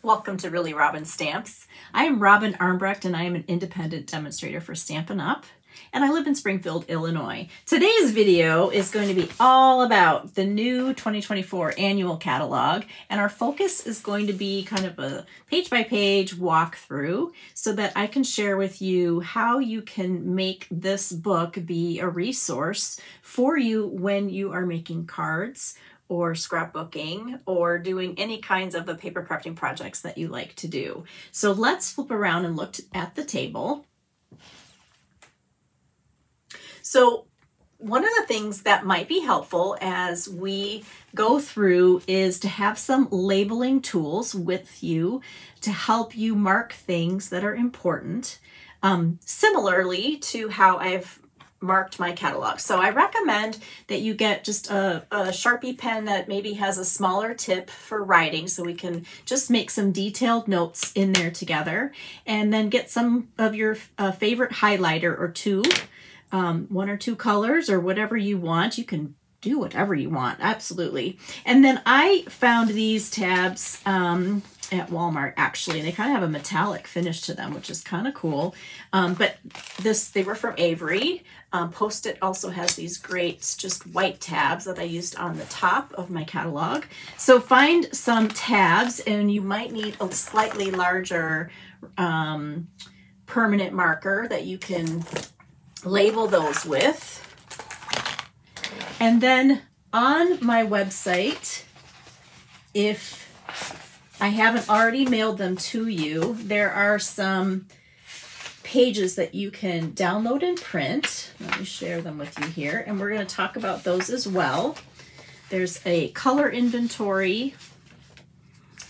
Welcome to Really Robin Stamps. I am Robin Armbrecht and I am an independent demonstrator for Stampin' Up! And I live in Springfield, Illinois. Today's video is going to be all about the new 2024 annual catalog, and our focus is going to be kind of a page-by-page walkthrough so that I can share with you how you can make this book be a resource for you when you are making cards or scrapbooking or doing any kinds of the paper crafting projects that you like to do. So let's flip around and look at the table. So one of the things that might be helpful as we go through is to have some labeling tools with you to help you mark things that are important, similarly to how I've marked my catalog. So I recommend that you get just a Sharpie pen that maybe has a smaller tip for writing so we can just make some detailed notes in there together, and then get some of your favorite highlighter or two, one or two colors or whatever you want. You can do whatever you want, absolutely. And then I found these tabs at Walmart, actually, and they kind of have a metallic finish to them, which is kind of cool. But they were from Avery. Post-it also has these great just white tabs that I used on the top of my catalog. So find some tabs, and you might need a slightly larger permanent marker that you can label those with. And then on my website, if I haven't already mailed them to you, there are some pages that you can download and print. Let me share them with you here, and we're going to talk about those as well. There's a color inventory.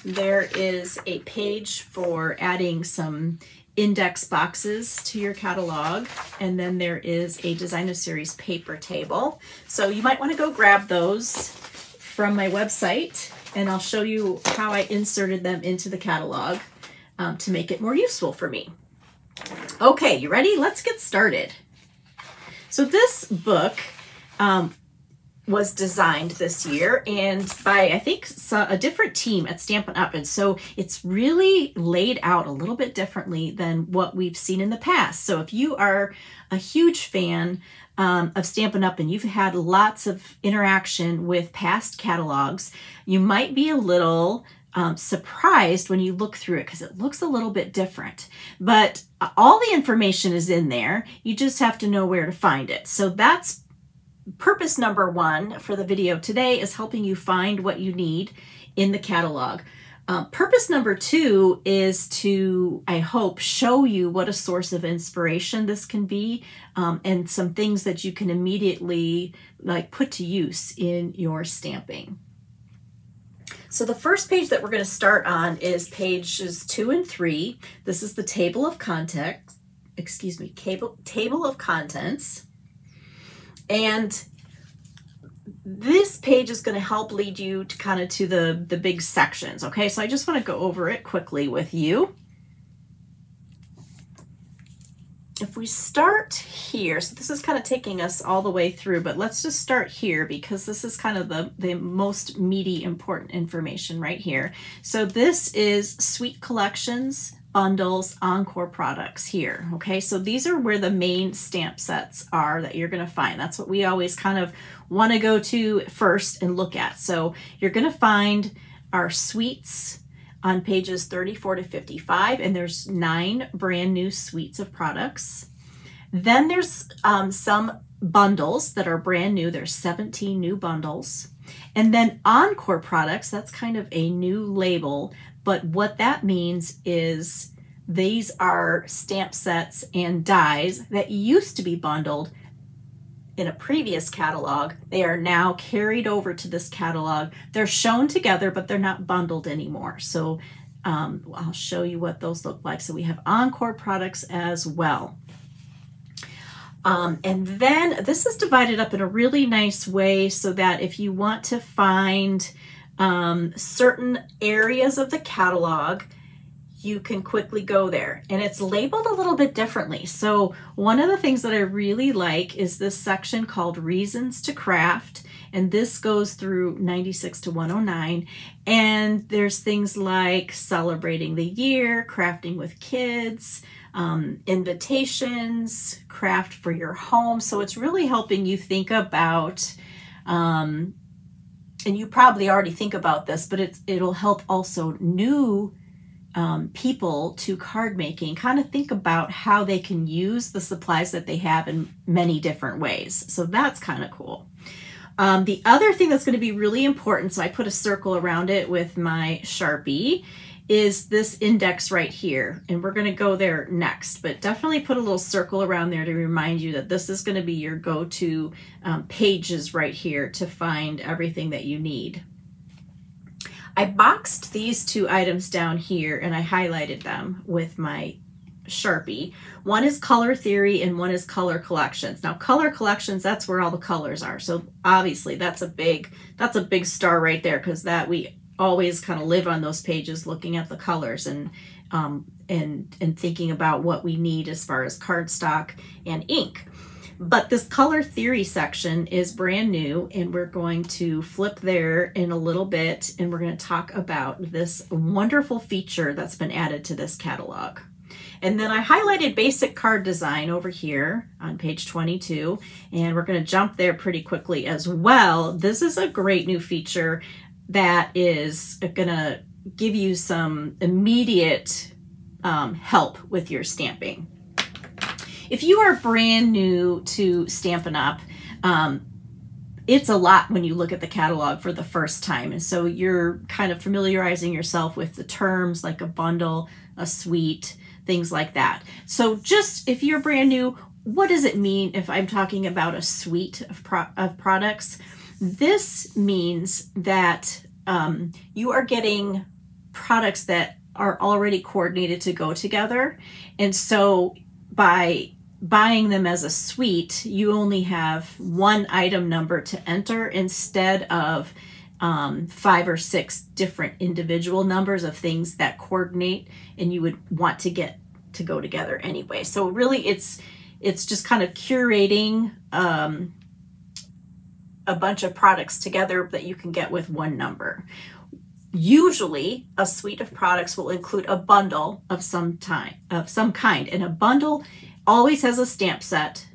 There is a page for adding some index boxes to your catalog, and then there is a design of series paper table. So you might want to go grab those from my website, and I'll show you how I inserted them into the catalog to make it more useful for me. Okay, you ready? Let's get started. So this book was designed this year and by, I think, a different team at Stampin' Up! And so it's really laid out a little bit differently than what we've seen in the past. So if you are a huge fan of Stampin' Up! And you've had lots of interaction with past catalogs, you might be a little surprised when you look through it because it looks a little bit different. But all the information is in there. You just have to know where to find it. So that's purpose number one for the video today, is helping you find what you need in the catalog. Purpose number two is to, I hope, show you what a source of inspiration this can be, and some things that you can immediately put to use in your stamping. So the first page that we're going to start on is pages 2 and 3. This is the table of contents, table of contents. And this page is going to help lead you to kind of to the big sections. Okay, so I just want to go over it quickly with you. If we start here, so this is kind of taking us all the way through, but let's just start here because this is kind of the most meaty, important information right here. So this is Suite Collections, Bundles, Encore products here. Okay, so these are where the main stamp sets are that you're going to find. That's what we always kind of want to go to first and look at. So you're going to find our suites on pages 34 to 55, and there's 9 brand new suites of products. Then there's some bundles that are brand new. There's 17 new bundles. And then Encore products, that's kind of a new label, but what that means is these are stamp sets and dies that used to be bundled in a previous catalog. They are now carried over to this catalog. They're shown together, but they're not bundled anymore. So I'll show you what those look like. So we have Encore products as well. And then this is divided up in a really nice way so that if you want to find certain areas of the catalog, you can quickly go there, and it's labeled a little bit differently. So one of the things that I really like is this section called Reasons to Craft, and this goes through 96 to 109. And there's things like celebrating the year, crafting with kids, invitations, craft for your home. So it's really helping you think about, and you probably already think about this, but it'll help also new people to card making kind of think about how they can use the supplies that they have in many different ways. So that's kind of cool. The other thing that's going to be really important, so I put a circle around it with my Sharpie, is this index right here. And we're going to go there next, but definitely put a little circle around there to remind you that this is going to be your go-to pages right here to find everything that you need. I boxed these two items down here and I highlighted them with my Sharpie. One is color theory and one is color collections. Now color collections, that's where all the colors are. So obviously that's a big star right there, because that we always kind of live on those pages looking at the colors and thinking about what we need as far as cardstock and ink. But this color theory section is brand new, and we're going to flip there in a little bit, and we're going to talk about this wonderful feature that's been added to this catalog. And then I highlighted basic card design over here on page 22, and we're going to jump there pretty quickly as well. This is a great new feature that is going to give you some immediate help with your stamping. If you are brand new to Stampin' Up, it's a lot when you look at the catalog for the first time. And so you're kind of familiarizing yourself with the terms like a bundle, a suite, things like that. So just if you're brand new, what does it mean if I'm talking about a suite of products? This means that you are getting products that are already coordinated to go together. And so by buying them as a suite, you only have one item number to enter instead of 5 or 6 different individual numbers of things that coordinate and you would want to get to go together anyway. So really it's just kind of curating a bunch of products together that you can get with one number. Usually a suite of products will include a bundle of some kind, and a bundle always has a stamp set,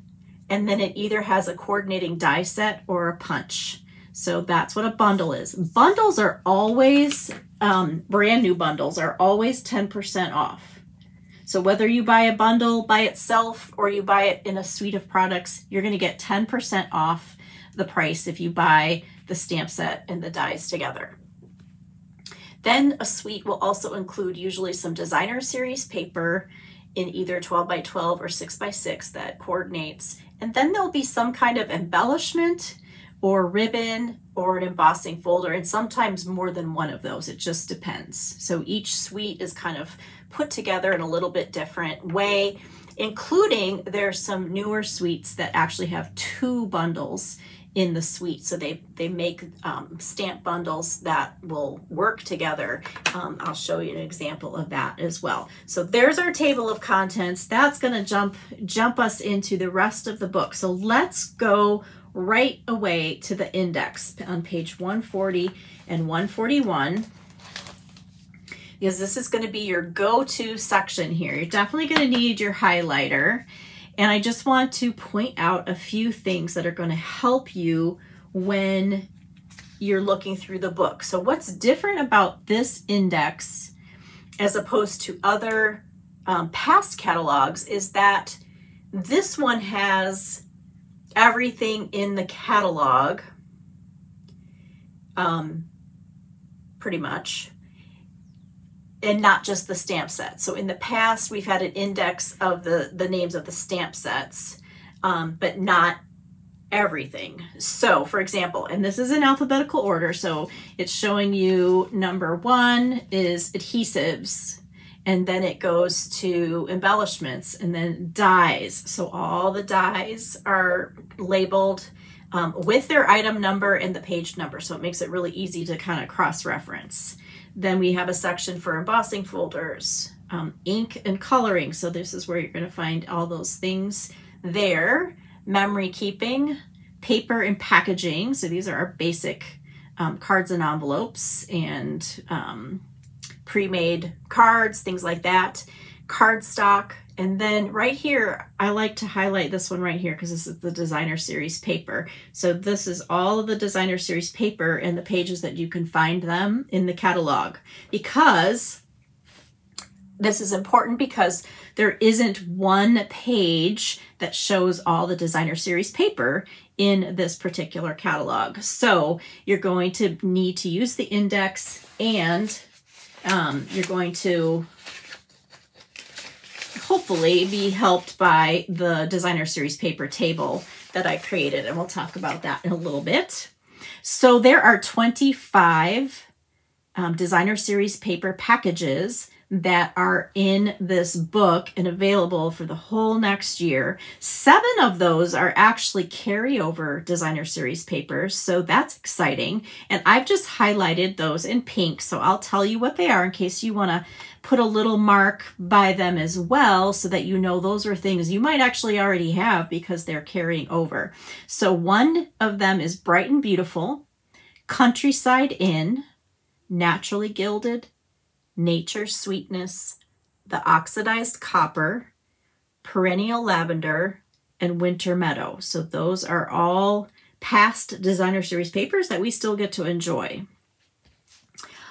and then it either has a coordinating die set or a punch. So that's what a bundle is. Bundles are always, brand new bundles are always 10% off. So whether you buy a bundle by itself or you buy it in a suite of products, you're going to get 10% off the price if you buy the stamp set and the dies together. Then a suite will also include usually some designer series paper in either 12 by 12 or 6 by 6 that coordinates. And then there'll be some kind of embellishment or ribbon or an embossing folder, and sometimes more than one of those. It just depends. So each suite is kind of put together in a little bit different way, including there's some newer suites that actually have 2 bundles in the suite. So they make stamp bundles that will work together. I'll show you an example of that as well. So there's our table of contents. That's going to jump us into the rest of the book. So let's go right away to the index on page 140 and 141. Because this is going to be your go-to section here. You're definitely going to need your highlighter. And I just want to point out a few things that are going to help you when you're looking through the book. So what's different about this index as opposed to other past catalogs is that this one has everything in the catalog, pretty much, and not just the stamp set. So in the past, we've had an index of the names of the stamp sets, but not everything. So for example, and this is in alphabetical order, so it's showing you number 1 is adhesives, and then it goes to embellishments, and then dies. So all the dies are labeled with their item number and the page number, so it makes it really easy to kind of cross-reference. Then we have a section for embossing folders, ink and coloring. So this is where you're going to find all those things there. Memory keeping, paper and packaging. So these are our basic cards and envelopes and pre-made cards, things like that. Cardstock. And then right here, I like to highlight this one right here because this is the designer series paper. So this is all of the designer series paper and the pages that you can find them in the catalog, because this is important because there isn't one page that shows all the designer series paper in this particular catalog. So you're going to need to use the index, and you're going to hopefully be helped by the designer series paper table that I created, and we'll talk about that in a little bit. So there are 25 designer series paper packages that are in this book and available for the whole next year. 7 of those are actually carryover designer series papers, so that's exciting. And I've just highlighted those in pink, so I'll tell you what they are in case you want to put a little mark by them as well, so that you know those are things you might actually already have because they're carrying over. So one of them is Bright and Beautiful, Countryside Inn, Naturally Gilded, Nature Sweetness, The Oxidized Copper, Perennial Lavender, and Winter Meadow. So those are all past designer series papers that we still get to enjoy.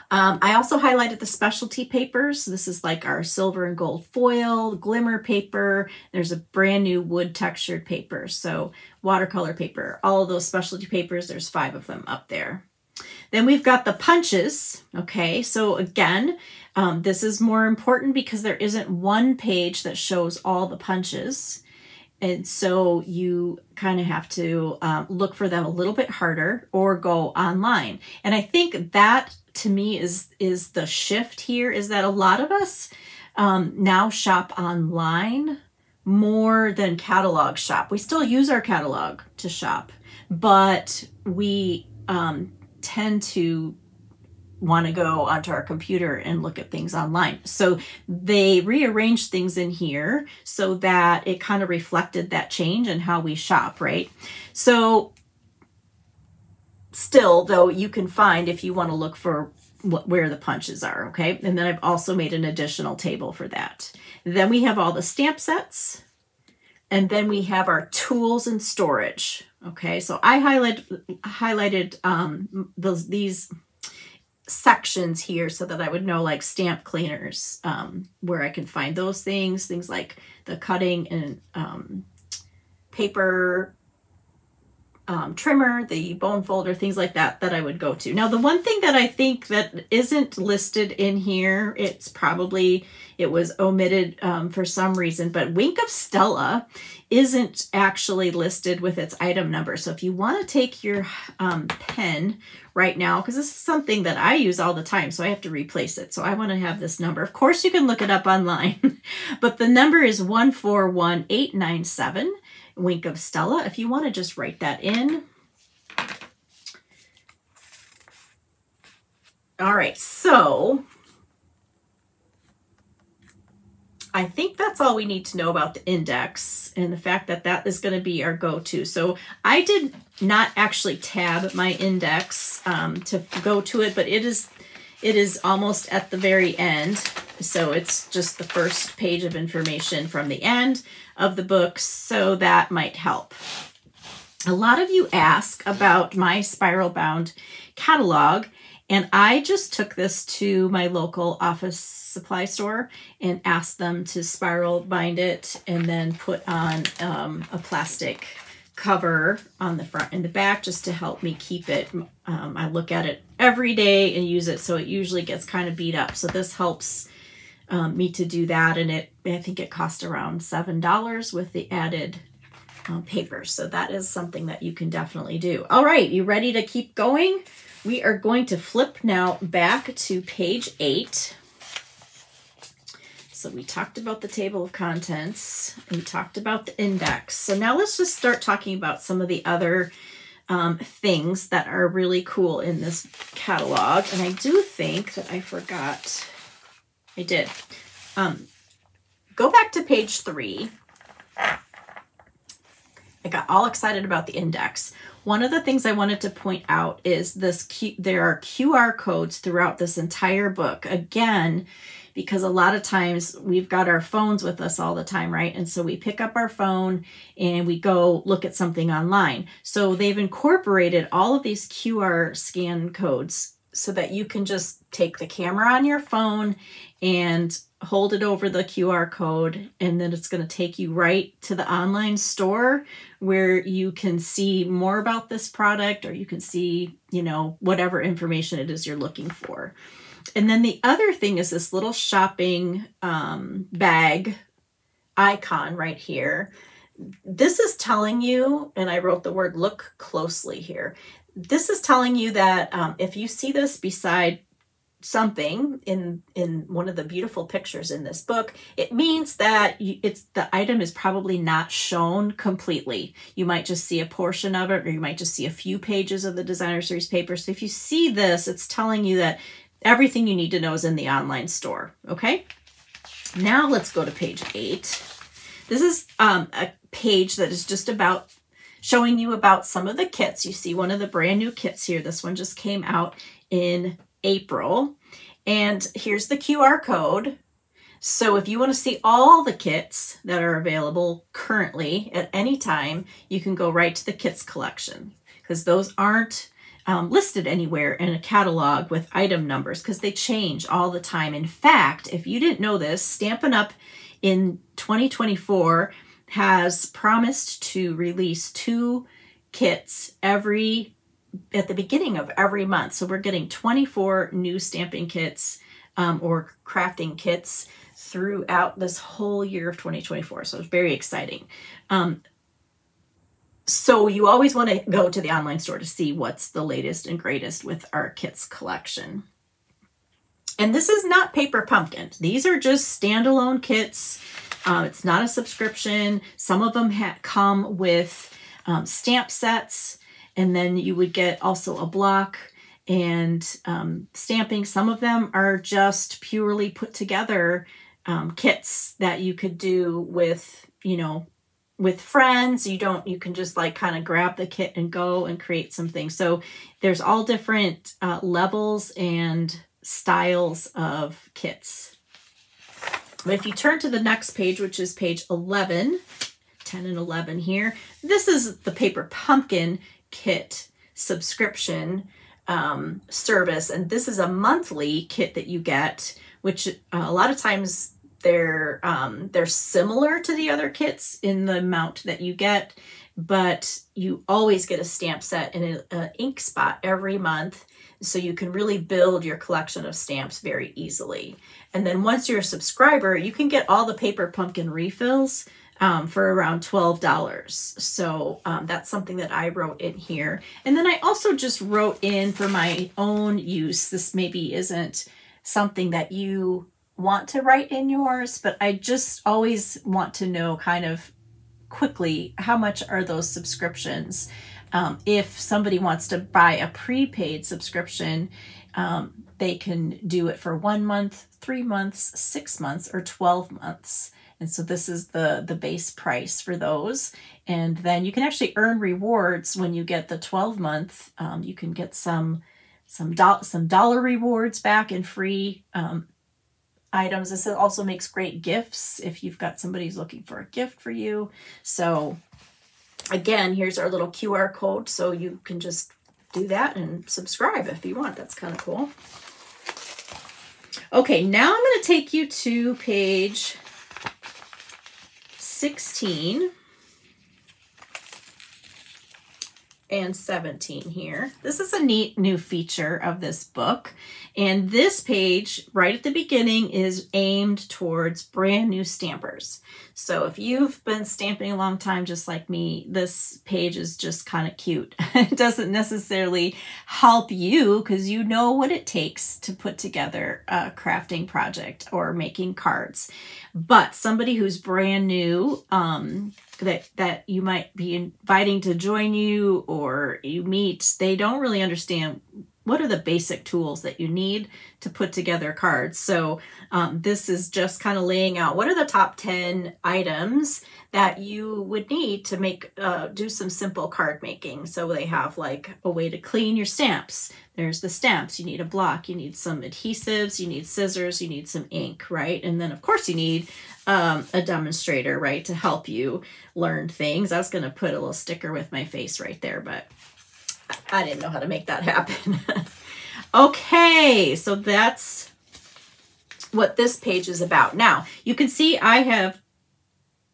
I also highlighted the specialty papers. This is like our silver and gold foil, glimmer paper. There's a brand new wood textured paper, so watercolor paper. All of those specialty papers, there's 5 of them up there. Then we've got the punches. Okay, so again, this is more important because there isn't one page that shows all the punches. And so you kind of have to look for them a little bit harder or go online. And I think that to me is the shift here, is that a lot of us now shop online more than catalog shop. We still use our catalog to shop, but we tend to want to go onto our computer and look at things online. So they rearranged things in here so that it kind of reflected that change in how we shop, right? So still, though, you can find if you want to look for where the punches are, okay? And then I've also made an additional table for that. Then we have all the stamp sets, and then we have our tools and storage, okay? So I highlighted these sections here so that I would know, like stamp cleaners, where I can find those things like the cutting and paper trimmer, the bone folder, things like that I would go to. Now, the one thing that I think that isn't listed in here, it was omitted for some reason, but Wink of Stella isn't actually listed with its item number. So if you want to take your pen right now, because this is something that I use all the time, so I have to replace it. So I want to have this number. Of course, you can look it up online, but the number is 141897. Wink of Stella, if you want to just write that in. All right, so I think that's all we need to know about the index and the fact that that is going to be our go-to. So I did not actually tab my index to go to it, but it is almost at the very end. So it's just the first page of information from the end of the book, so that might help. A lot of you ask about my spiral bound catalog, and I just took this to my local office supply store and asked them to spiral bind it and then put on a plastic cover on the front and the back just to help me keep it. I look at it every day and use it, so it usually gets kind of beat up. So this helps me to do that, and I think it cost around $7 with the added paper. So that is something that you can definitely do. All right, you ready to keep going? We are going to flip now back to page 8. So we talked about the table of contents, and we talked about the index. So now let's just start talking about some of the other things that are really cool in this catalog. And I do think that I forgot. I did. Go back to page 3. I got all excited about the index. One of the things I wanted to point out is there are QR codes throughout this entire book. Again, because a lot of times we've got our phones with us all the time, right? And so we pick up our phone and we go look at something online. So they've incorporated all of these QR scan codes so that you can just take the camera on your phone and hold it over the QR code, and then it's going to take you right to the online store where you can see more about this product, or you can see, you know, whatever information it is you're looking for. And then the other thing is this little shopping bag icon right here. This is telling you, and I wrote the word look closely here. This is telling you that if you see this beside something in one of the beautiful pictures in this book, it means that the item is probably not shown completely. You might just see a portion of it, or you might just see a few pages of the designer series paper. So if you see this, it's telling you that everything you need to know is in the online store. Okay, now let's go to page 8. This is a page that is just about showing you about some of the kits. You see one of the brand new kits here. This one just came out in April, and here's the QR code. So if you want to see all the kits that are available currently at any time, you can go right to the kits collection, because those aren't listed anywhere in a catalog with item numbers, because they change all the time. In fact, if you didn't know this, Stampin' Up! In 2024 has promised to release 2 kits at the beginning of every month. So we're getting 24 new stamping kits or crafting kits throughout this whole year of 2024. So it's very exciting. So you always want to go to the online store to see what's the latest and greatest with our kits collection. And this is not Paper Pumpkin. These are just standalone kits. It's not a subscription. Some of them come with stamp sets, and then you would get also a block and stamping. Some of them are just purely put together kits that you could do with, you know, with friends. You can just like kind of grab the kit and go and create something. So there's all different levels and styles of kits. But if you turn to the next page, which is page 11, 10 and 11 here, this is the Paper Pumpkin kit subscription service. And this is a monthly kit that you get, which a lot of times they're similar to the other kits in the amount that you get, but you always get a stamp set and an ink spot every month, so you can really build your collection of stamps very easily. And then once you're a subscriber, you can get all the Paper Pumpkin refills for around $12. So that's something that I wrote in here. And then I also just wrote in for my own use. This maybe isn't something that you want to write in yours, but I just always want to know kind of quickly, how much are those subscriptions? If somebody wants to buy a prepaid subscription, they can do it for 1 month, 3 months, 6 months, or 12 months. And so this is the base price for those. And then you can actually earn rewards when you get the 12-month. You can get some dollar rewards back and free items. This also makes great gifts if you've got somebody who's looking for a gift for you. So again, here's our little QR code, so you can just do that and subscribe if you want. That's kind of cool. Okay, now I'm going to take you to page 16 and 17 here. This is a neat new feature of this book. And this page right at the beginning is aimed towards brand new stampers. So if you've been stamping a long time, just like me, this page is just kind of cute. It doesn't necessarily help you because you know what it takes to put together a crafting project or making cards. But somebody who's brand new, that you might be inviting to join you or you meet, they don't really understand what are the basic tools that you need to put together cards. So this is just kind of laying out what are the top 10 items that you would need to make do some simple card making. So they have like a way to clean your stamps. There's the stamps. You need a block. You need some adhesives. You need scissors. You need some ink, right? And then of course you need a demonstrator, right, to help you learn things. I was going to put a little sticker with my face right there, but I didn't know how to make that happen. Okay, so that's what this page is about. Now, you can see I have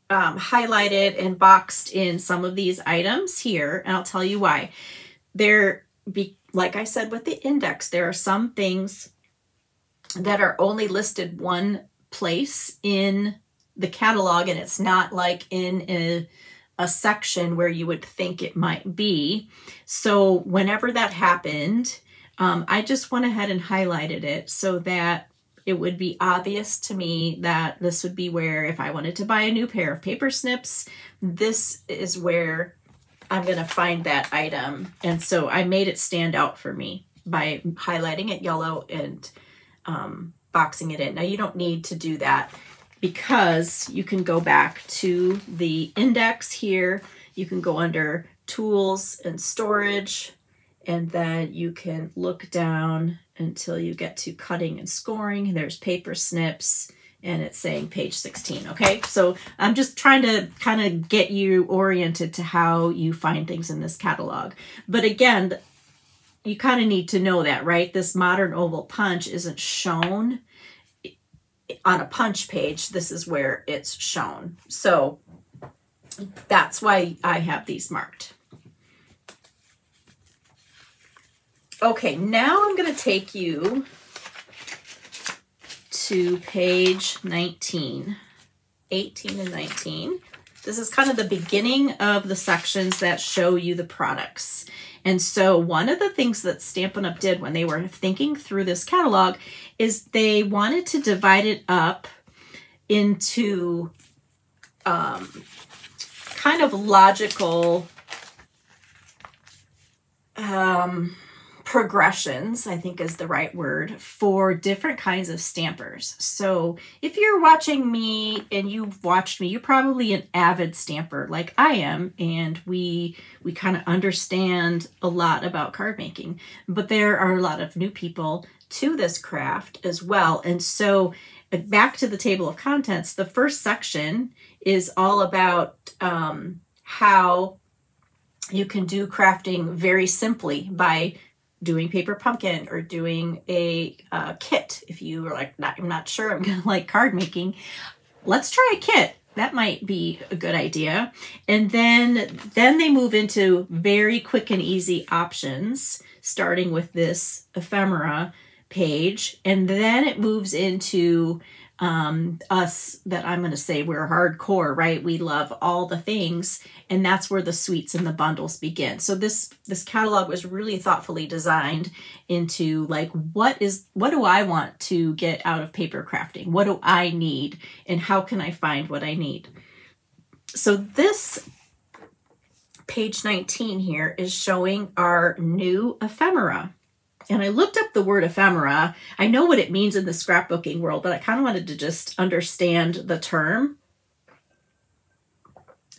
highlighted and boxed in some of these items here, and I'll tell you why. Like I said with the index, there are some things that are only listed one place in the catalog, and it's not like in a section where you would think it might be. So whenever that happened, I just went ahead and highlighted it so that it would be obvious to me that this would be where, if I wanted to buy a new pair of paper snips, this is where I'm going to find that item. And so I made it stand out for me by highlighting it yellow and boxing it in. Now you don't need to do that, because you can go back to the index here. You can go under tools and storage, and then you can look down until you get to cutting and scoring. There's paper snips, and it's saying page 16. Okay, so I'm just trying to kind of get you oriented to how you find things in this catalog. But again, you kind of need to know that, right? This modern oval punch isn't shown on a punch page. This is where it's shown. So that's why I have these marked. Okay, now I'm going to take you to page 19, 18 and 19. This is kind of the beginning of the sections that show you the products. And so one of the things that Stampin' Up! Did when they were thinking through this catalog is they wanted to divide it up into kind of logical progressions, I think is the right word, for different kinds of stampers. So if you're watching me and you've watched me, you're probably an avid stamper like I am, and we kind of understand a lot about card making. But there are a lot of new people to this craft as well. And so back to the table of contents, the first section is all about how you can do crafting very simply by doing paper pumpkin or doing a kit. If you are like, I'm not sure I'm gonna like card making, let's try a kit. That might be a good idea. And then they move into very quick and easy options, starting with this ephemera page. And then it moves into us, that I'm going to say we're hardcore, right? We love all the things, and that's where the suites and the bundles begin. So this catalog was really thoughtfully designed into like, what do I want to get out of paper crafting? What do I need, and how can I find what I need? So this page 19 here is showing our new ephemera. And I looked up the word ephemera. I know what it means in the scrapbooking world, but I kind of wanted to just understand the term.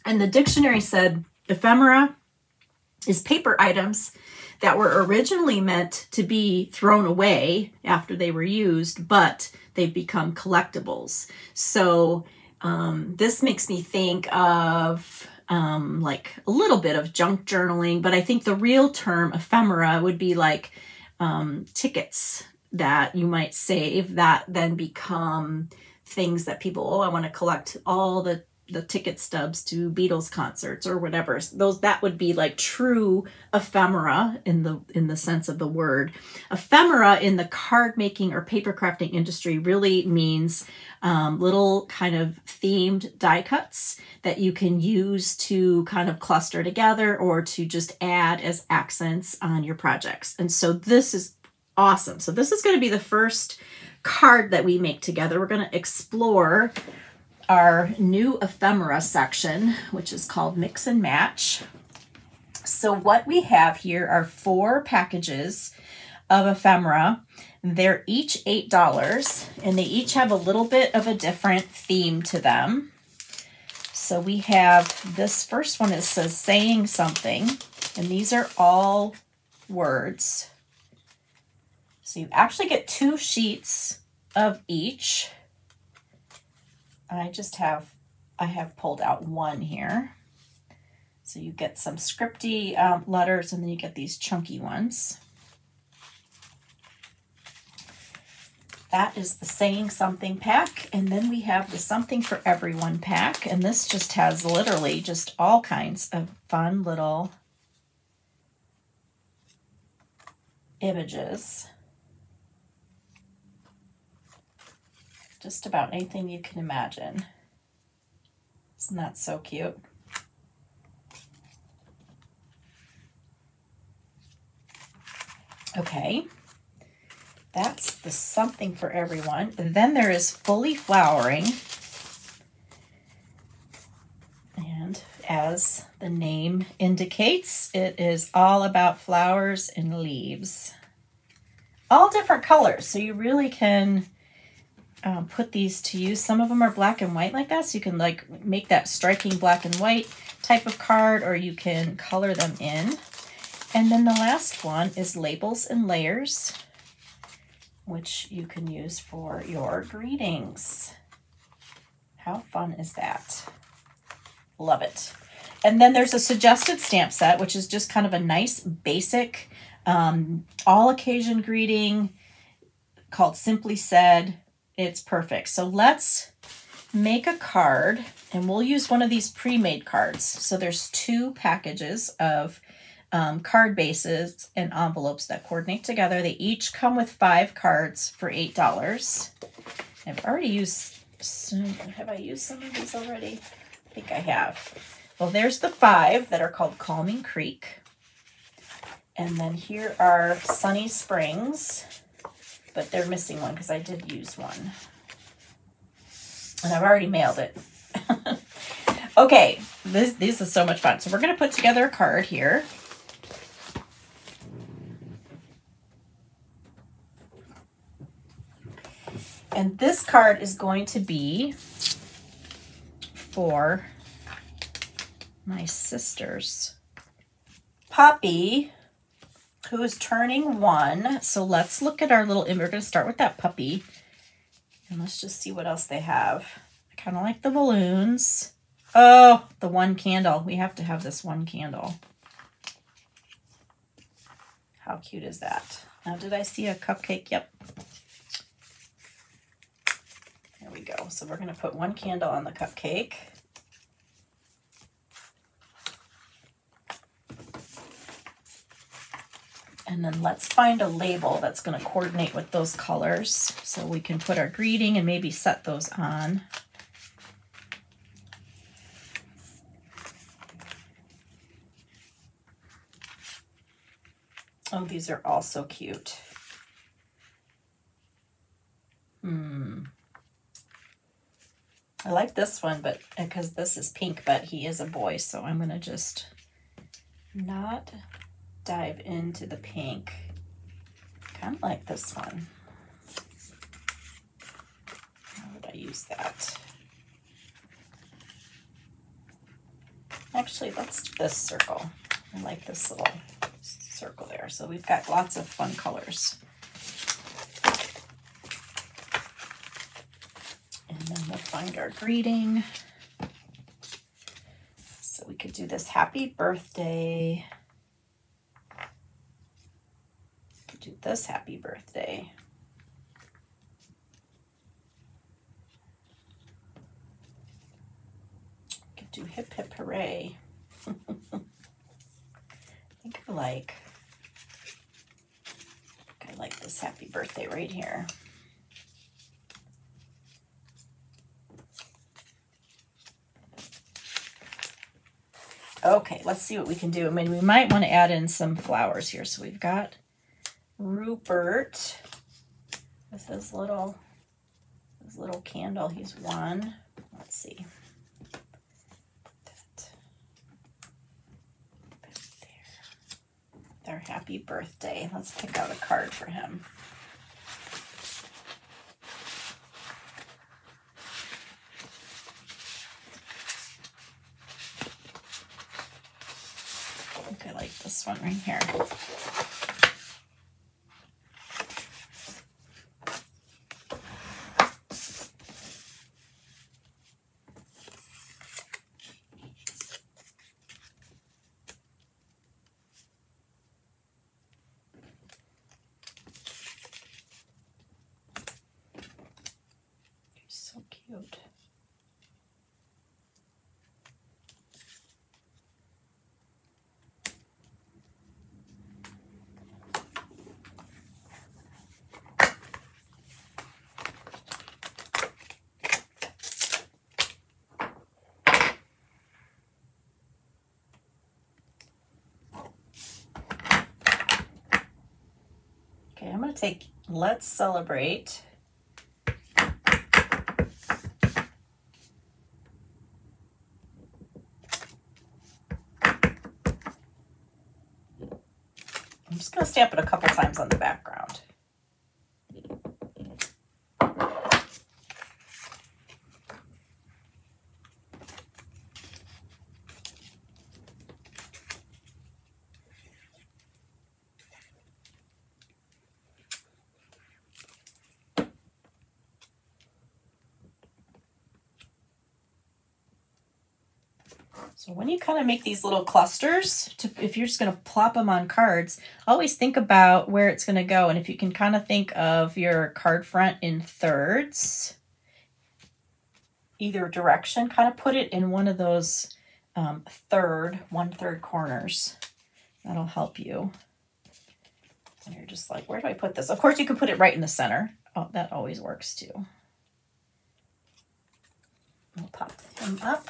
And the dictionary said ephemera is paper items that were originally meant to be thrown away after they were used, but they've become collectibles. So this makes me think of like a little bit of junk journaling, but I think the real term ephemera would be like tickets that you might save that then become things that people, oh, I want to collect all the ticket stubs to Beatles concerts or whatever. That would be like true ephemera in the sense of the word. Ephemera in the card making or paper crafting industry really means little kind of themed die cuts that you can use to kind of cluster together or to just add as accents on your projects. And so this is awesome. So this is going to be the first card that we make together. We're going to explore our new ephemera section, which is called Mix and Match. So what we have here are 4 packages of ephemera. They're each $8, and they each have a little bit of a different theme to them. So we have this first one, it says saying something, and these are all words. So you actually get 2 sheets of each. I have pulled out one here. So you get some scripty letters, and then you get these chunky ones. That is the Saying Something pack. And then we have the Something for Everyone pack. And this just has literally just all kinds of fun little images. Just about anything you can imagine. Isn't that so cute? Okay. That's the Something for Everyone. And then there is Fully Flowering. And as the name indicates, it is all about flowers and leaves. All different colors, so you really can put these to use. Some of them are black and white like that, so you can like make that striking black and white type of card, or you can color them in. And then the last one is Labels and Layers, which you can use for your greetings. How fun is that? Love it. And then there's a suggested stamp set, which is just kind of a nice basic all occasion greeting called Simply Said. It's perfect. So let's make a card, and we'll use one of these pre-made cards. So there's 2 packages of card bases and envelopes that coordinate together. They each come with 5 cards for $8. I've already used some. Have I used some of these already? I think I have. Well, there's the 5 that are called Calming Creek. And then here are Sunny Springs, but they're missing one because I did use one. And I've already mailed it. Okay, this is so much fun. So we're going to put together a card here. And this card is going to be for my sister's puppy, who is turning 1. So let's look at our little image. We're going to start with that puppy. And let's just see what else they have. I kind of like the balloons. Oh, the 1 candle. We have to have this 1 candle. How cute is that? Now, did I see a cupcake? Yep. There we go. So we're going to put 1 candle on the cupcake. And then let's find a label that's going to coordinate with those colors so we can put our greeting and maybe set those on. Oh, these are all so cute. I like this one, but because this is pink, but he is a boy, so I'm going to just not dive into the pink. Kind of like this one. How would I use that? Actually, let's do this circle. I like this little circle there. So we've got lots of fun colors. And then we'll find our greeting. So we could do this happy birthday. Do this happy birthday. Could do hip hip hooray. I think I like this happy birthday right here. Okay, let's see what we can do. I mean, we might want to add in some flowers here. So we've got Rupert with his little candle. He's 1. Let's see. Put that there. Their happy happy birthday. Let's pick out a card for him. I think I like this one right here. So cute. Okay, I'm going to take Let's Celebrate. I'm just going to stamp it a couple times on the background. So when you kind of make these little clusters, if you're just going to plop them on cards, always think about where it's going to go. And if you can kind of think of your card front in thirds, either direction, kind of put it in one of those 1/3 corners. That'll help you. And you're just like, where do I put this? Of course, you can put it right in the center. Oh, that always works too. We'll pop them up.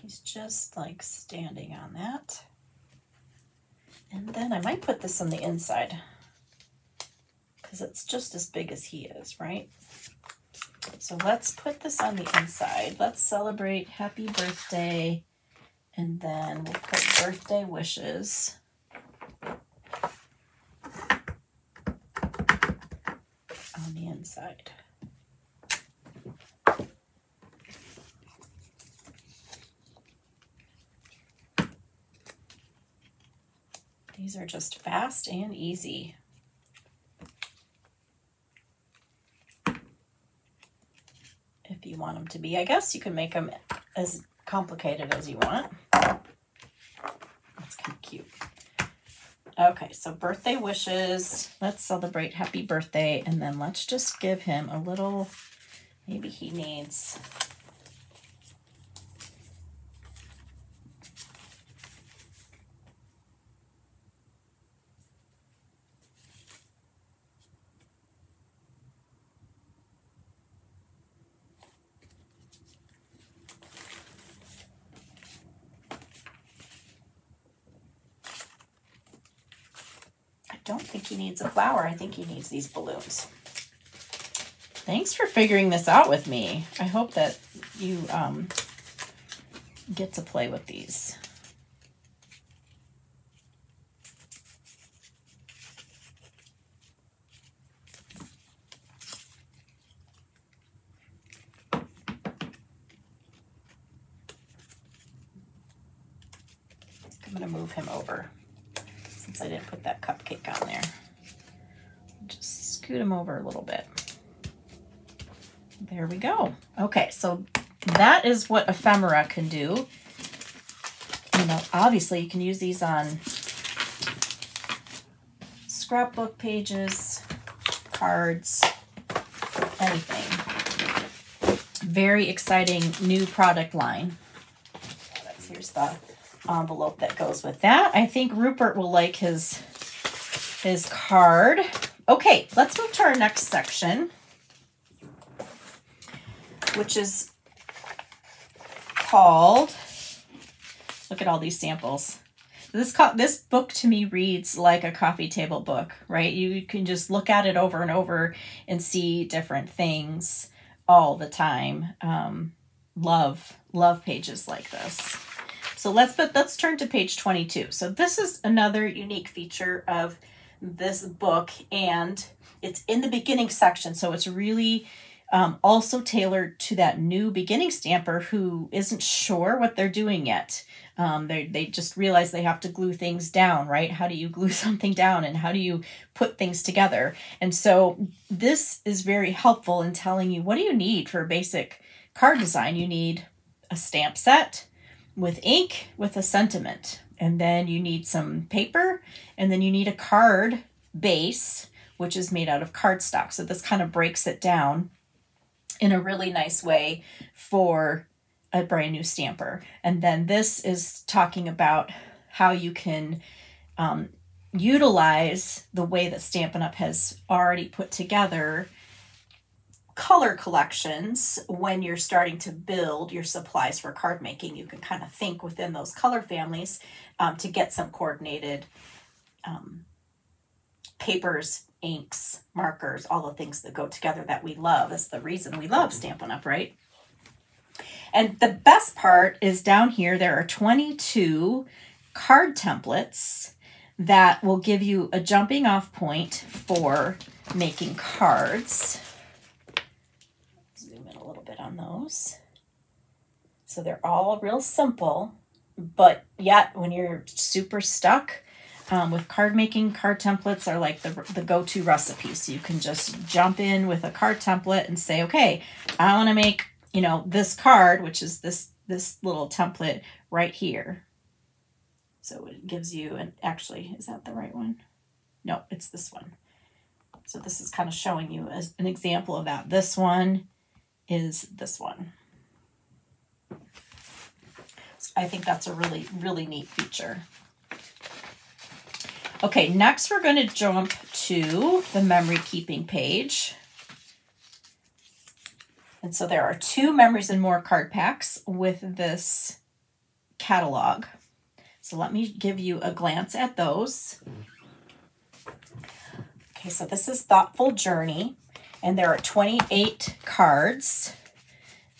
He's just like standing on that. And then I might put this on the inside because it's just as big as he is, right? So let's put this on the inside. Let's celebrate happy birthday. And then we'll put birthday wishes on the inside. These are just fast and easy. If you want them to be, I guess you can make them as complicated as you want. That's kind of cute. Okay, so birthday wishes. Let's celebrate happy birthday. And then let's just give him a little, maybe he needs I don't think he needs a flower. I think he needs these balloons. Thanks for figuring this out with me. I hope that you get to play with these. I'm going to move him over. Since I didn't put that cupcake on there. Just scoot him over a little bit. There we go. Okay, so that is what ephemera can do. You know, obviously you can use these on scrapbook pages, cards, anything. Very exciting new product line. Here's the envelope that goes with that. I think Rupert will like his card. Okay, let's move to our next section. which is called, look at all these samples. This book to me reads like a coffee table book, right? You can just look at it over and over and see different things all the time. Love pages like this. So let's turn to page 22. So this is another unique feature of this book, and it's in the beginning section. So it's really also tailored to that new beginning stamper who isn't sure what they're doing yet. They just realize they have to glue things down, right? How do you glue something down, and how do you put things together? And so this is very helpful in telling you, what do you need for a basic card design? You need a stamp set with ink with a sentiment, and then you need some paper, and then you need a card base, which is made out of cardstock. So this kind of breaks it down in a really nice way for a brand new stamper. And then this is talking about how you can utilize the way that Stampin' Up! Has already put together color collections. When you're starting to build your supplies for card making, you can kind of think within those color families to get some coordinated papers, inks, markers, all the things that go together that we love. That's the reason we love Stampin' Up!, right? And the best part is down here, there are 22 card templates that will give you a jumping off point for making cards. Zoom in a little bit on those. So they're all real simple, but yet when you're super stuck with card making, card templates are like the go-to recipe. So you can just jump in with a card template and say, okay, I want to make, you know, this card, which is this little template right here. So it gives you actually, is that the right one? No, it's this one. So this is kind of showing you as an example of that. This one is this one. So I think that's a really, really neat feature. Okay, next we're going to jump to the memory keeping page. And so there are 2 Memories and More card packs with this catalog. So let me give you a glance at those. Okay, so this is Thoughtful Journey, and there are 28 cards,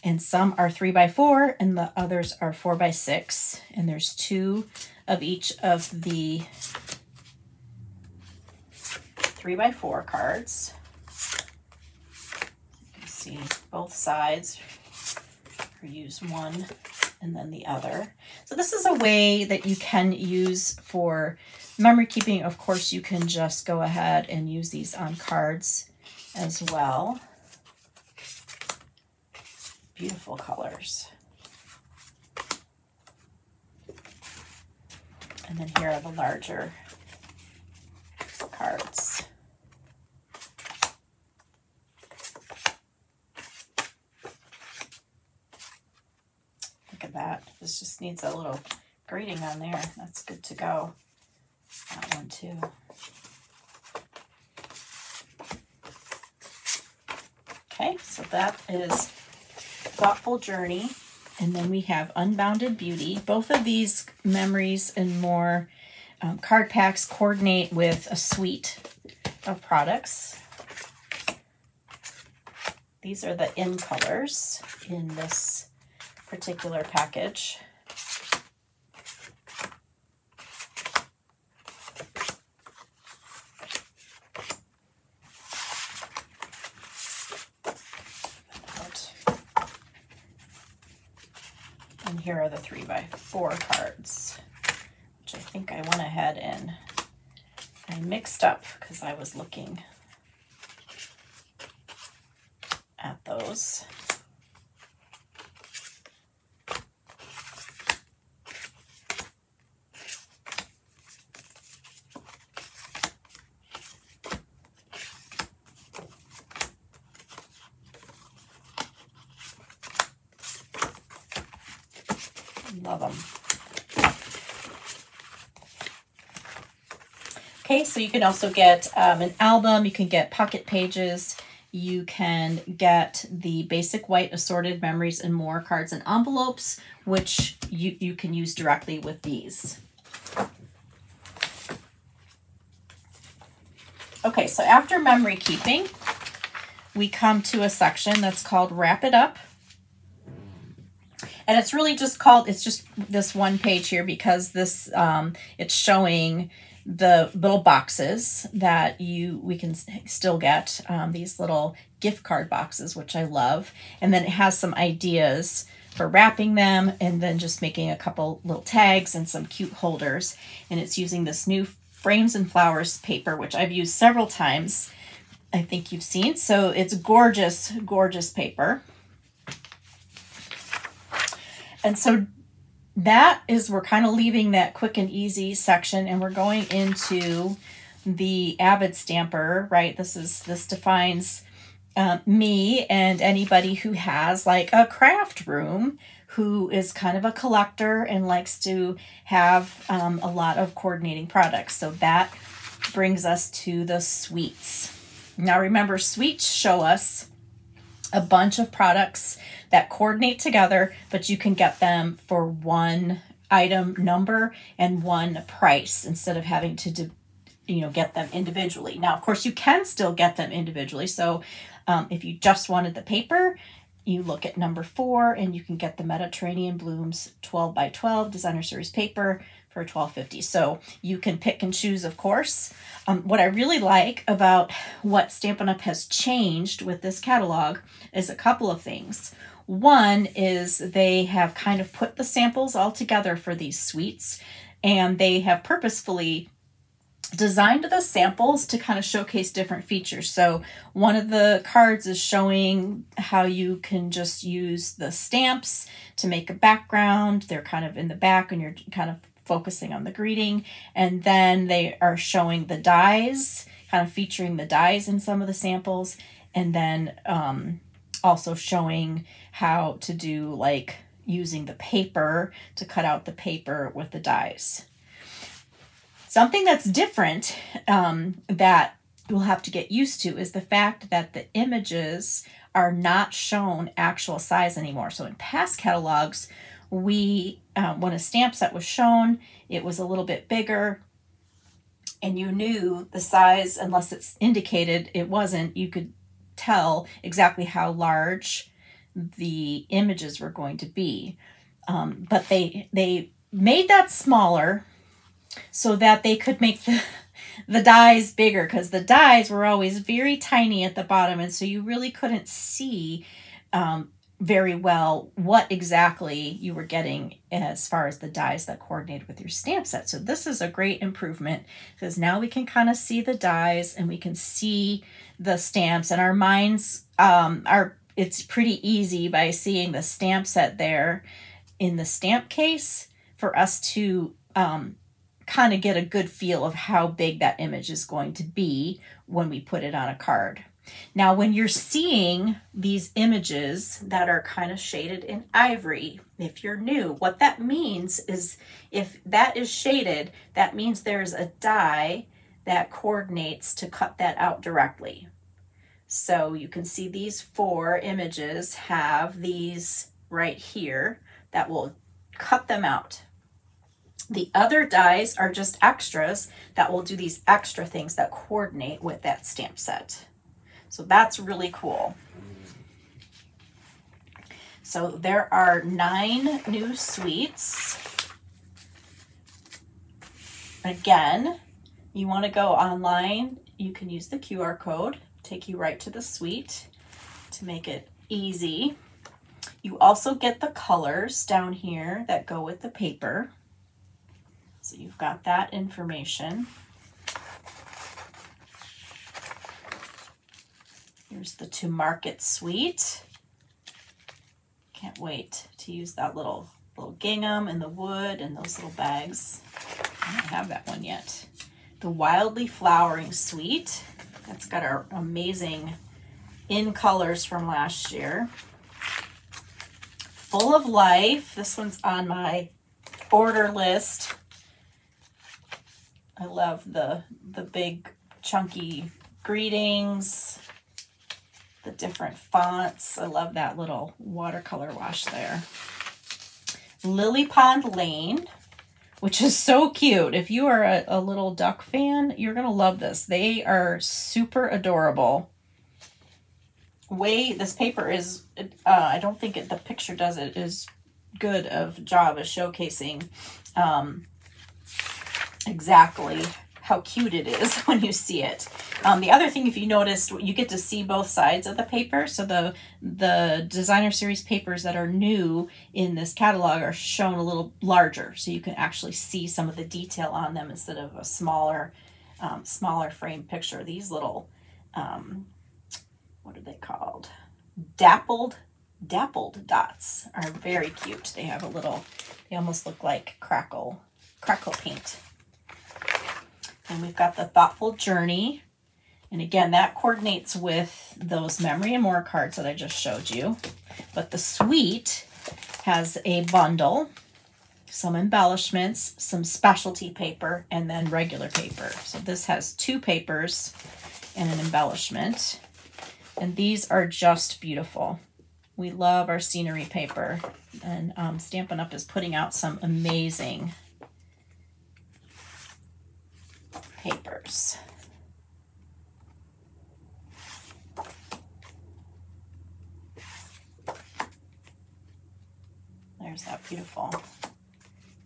and some are 3x4 and the others are 4x6, and there's 2 of each of the 3x4 cards. See both sides, or use one and then the other. So this is a way that you can use for memory keeping. Of course, you can just go ahead and use these on cards as well. Beautiful colors. And then here are the larger cards. Look at that. This just needs a little grading on there. That's good to go. That one too. Okay, so that is Thoughtful Journey. And then we have Unbounded Beauty. Both of these Memories and More card packs coordinate with a suite of products. These are the in colors in this particular package. And here are the 3x4 cards, which I think I went ahead and I mixed up because I was looking at those. Love them. Okay, so you can also get an album. You can get pocket pages you can get the basic white assorted memories and more cards and envelopes, which you can use directly with these. Okay, so after memory keeping, we come to a section that's called Wrap It Up. And it's really just called, it's just this one page here because this, it's showing the little boxes that we can still get, these little gift card boxes, which I love. And then it has some ideas for wrapping them and then just making a couple little tags and some cute holders. And it's using this new Frames and Flowers paper, which I've used several times. I think you've seen. So it's gorgeous, gorgeous paper. And so that is, we're kind of leaving that quick and easy section and we're going into the avid stamper, right? This defines me and anybody who has like a craft room, who is kind of a collector and likes to have a lot of coordinating products. So that brings us to the suites. Now remember, suites show us a bunch of products that coordinate together, but you can get them for one item number and one price instead of having to get them individually. Now, of course, you can still get them individually. So if you just wanted the paper, you look at number 4 and you can get the Mediterranean Blooms 12 by 12 designer series paper for $12.50. So you can pick and choose, of course. What I really like about what Stampin' Up! Has changed with this catalog is a couple of things. One is they have kind of put the samples all together for these suites, and they have purposefully designed the samples to kind of showcase different features. So one of the cards is showing how you can just use the stamps to make a background. They're kind of in the back and you're kind of focusing on the greeting. And then they are showing the dies, kind of featuring the dies in some of the samples. And then also showing how to do like using the paper to cut out the paper with the dies. Something that's different that you'll have to get used to is the fact that the images are not shown actual size anymore. So in past catalogs, when a stamp set was shown, it was a little bit bigger and you knew the size, unless it's indicated it wasn't, you could tell exactly how large the images were going to be. But they made that smaller so that they could make the dies bigger, because the dies were always very tiny at the bottom, and so you really couldn't see very well what exactly you were getting as far as the dies that coordinated with your stamp set. So this is a great improvement, because now we can kind of see the dies and we can see the stamps, and our minds it's pretty easy by seeing the stamp set there in the stamp case for us to kind of get a good feel of how big that image is going to be when we put it on a card. Now, when you're seeing these images that are kind of shaded in ivory, if you're new, what that means is if that is shaded, that means there's a die that coordinates to cut that out directly. So you can see these 4 images have these right here that will cut them out. The other dies are just extras that will do these extra things that coordinate with that stamp set. So that's really cool. So there are 9 new suites. Again, you want to go online, you can use the QR code, take you right to the suite to make it easy. You also get the colors down here that go with the paper. So you've got that information. Here's the To Market suite. Can't wait to use that little gingham and the wood and those little bags. I don't have that one yet. The Wildly Flowering suite. That's got our amazing in colors from last year. Full of Life. This one's on my order list. I love the big chunky greetings. the different fonts. I love that little watercolor wash there. Lily Pond Lane, which is so cute. If you are a little duck fan, you're going to love this. They are super adorable. This paper is, I don't think the picture does it is good of job of showcasing exactly how cute it is when you see it. The other thing, if you noticed, you get to see both sides of the paper. So the designer series papers that are new in this catalog are shown a little larger, so you can actually see some of the detail on them instead of a smaller frame picture. These little, what are they called? Dappled dots are very cute. They have they almost look like crackle paint. And we've got the Thoughtful Journey. And again, that coordinates with those Memory and More cards that I just showed you. But the suite has a bundle, some embellishments, some specialty paper, and then regular paper. So this has 2 papers and an embellishment. And these are just beautiful. We love our scenery paper. And Stampin' Up! Is putting out some amazing papers. There's that beautiful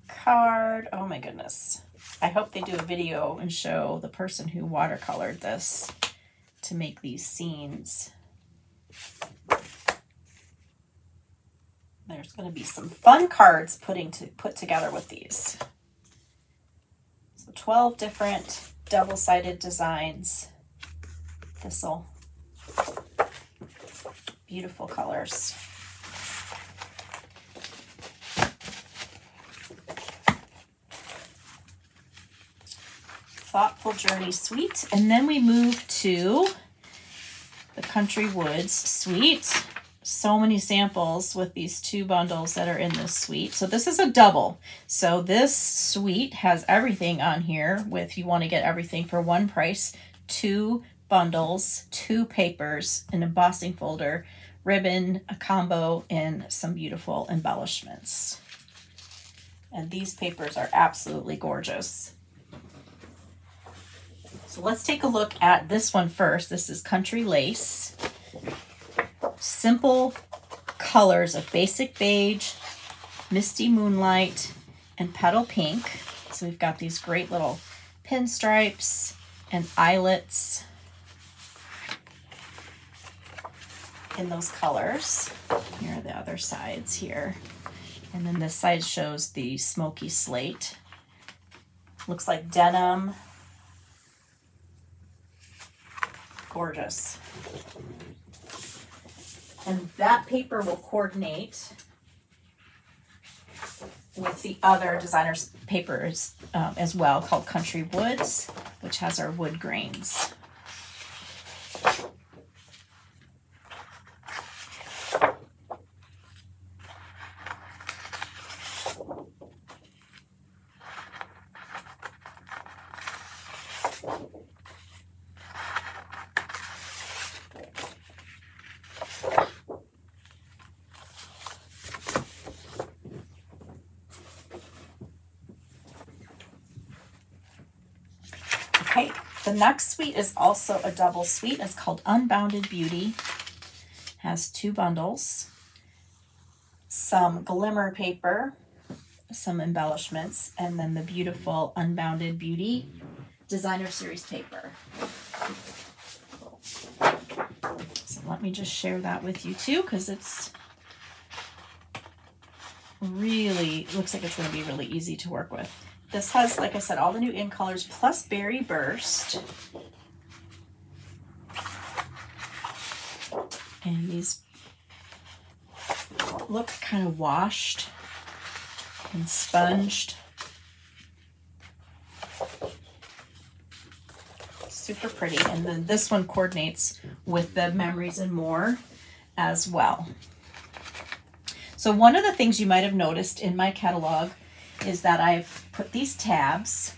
card. Oh my goodness. I hope they do a video and show the person who watercolored this to make these scenes. There's going to be some fun cards put together with these. So 12 different double-sided designs. This'll beautiful colors. Thoughtful Journey suite, and then we move to the Country Woods suite. So many samples with these 2 bundles that are in this suite. So this is a double. So this suite has everything on here if you want to get everything for one price. 2 bundles, 2 papers, an embossing folder, ribbon, a combo, and some beautiful embellishments. And these papers are absolutely gorgeous. So let's take a look at this one first. This is Country Lace. Simple colors of Basic Beige, Misty Moonlight, and Petal Pink. So we've got these great little pinstripes and eyelets in those colors. Here are the other sides here. And then this side shows the smoky slate. Looks like denim. Gorgeous. And that paper will coordinate with the other designer's papers as well, called Country Woods, which has our wood grains. Okay, the next suite is also a double suite. It's called Unbounded Beauty. Has 2 bundles, some glimmer paper, some embellishments, and then the beautiful Unbounded Beauty designer series paper. So let me just share that with you too, because it's really, looks like it's going to be really easy to work with. This has, like I said, all the new in colors plus Berry Burst. And these look kind of washed and sponged. Super pretty. And then this one coordinates with the Memories and More as well. So one of the things you might have noticed in my catalog is that I've put these tabs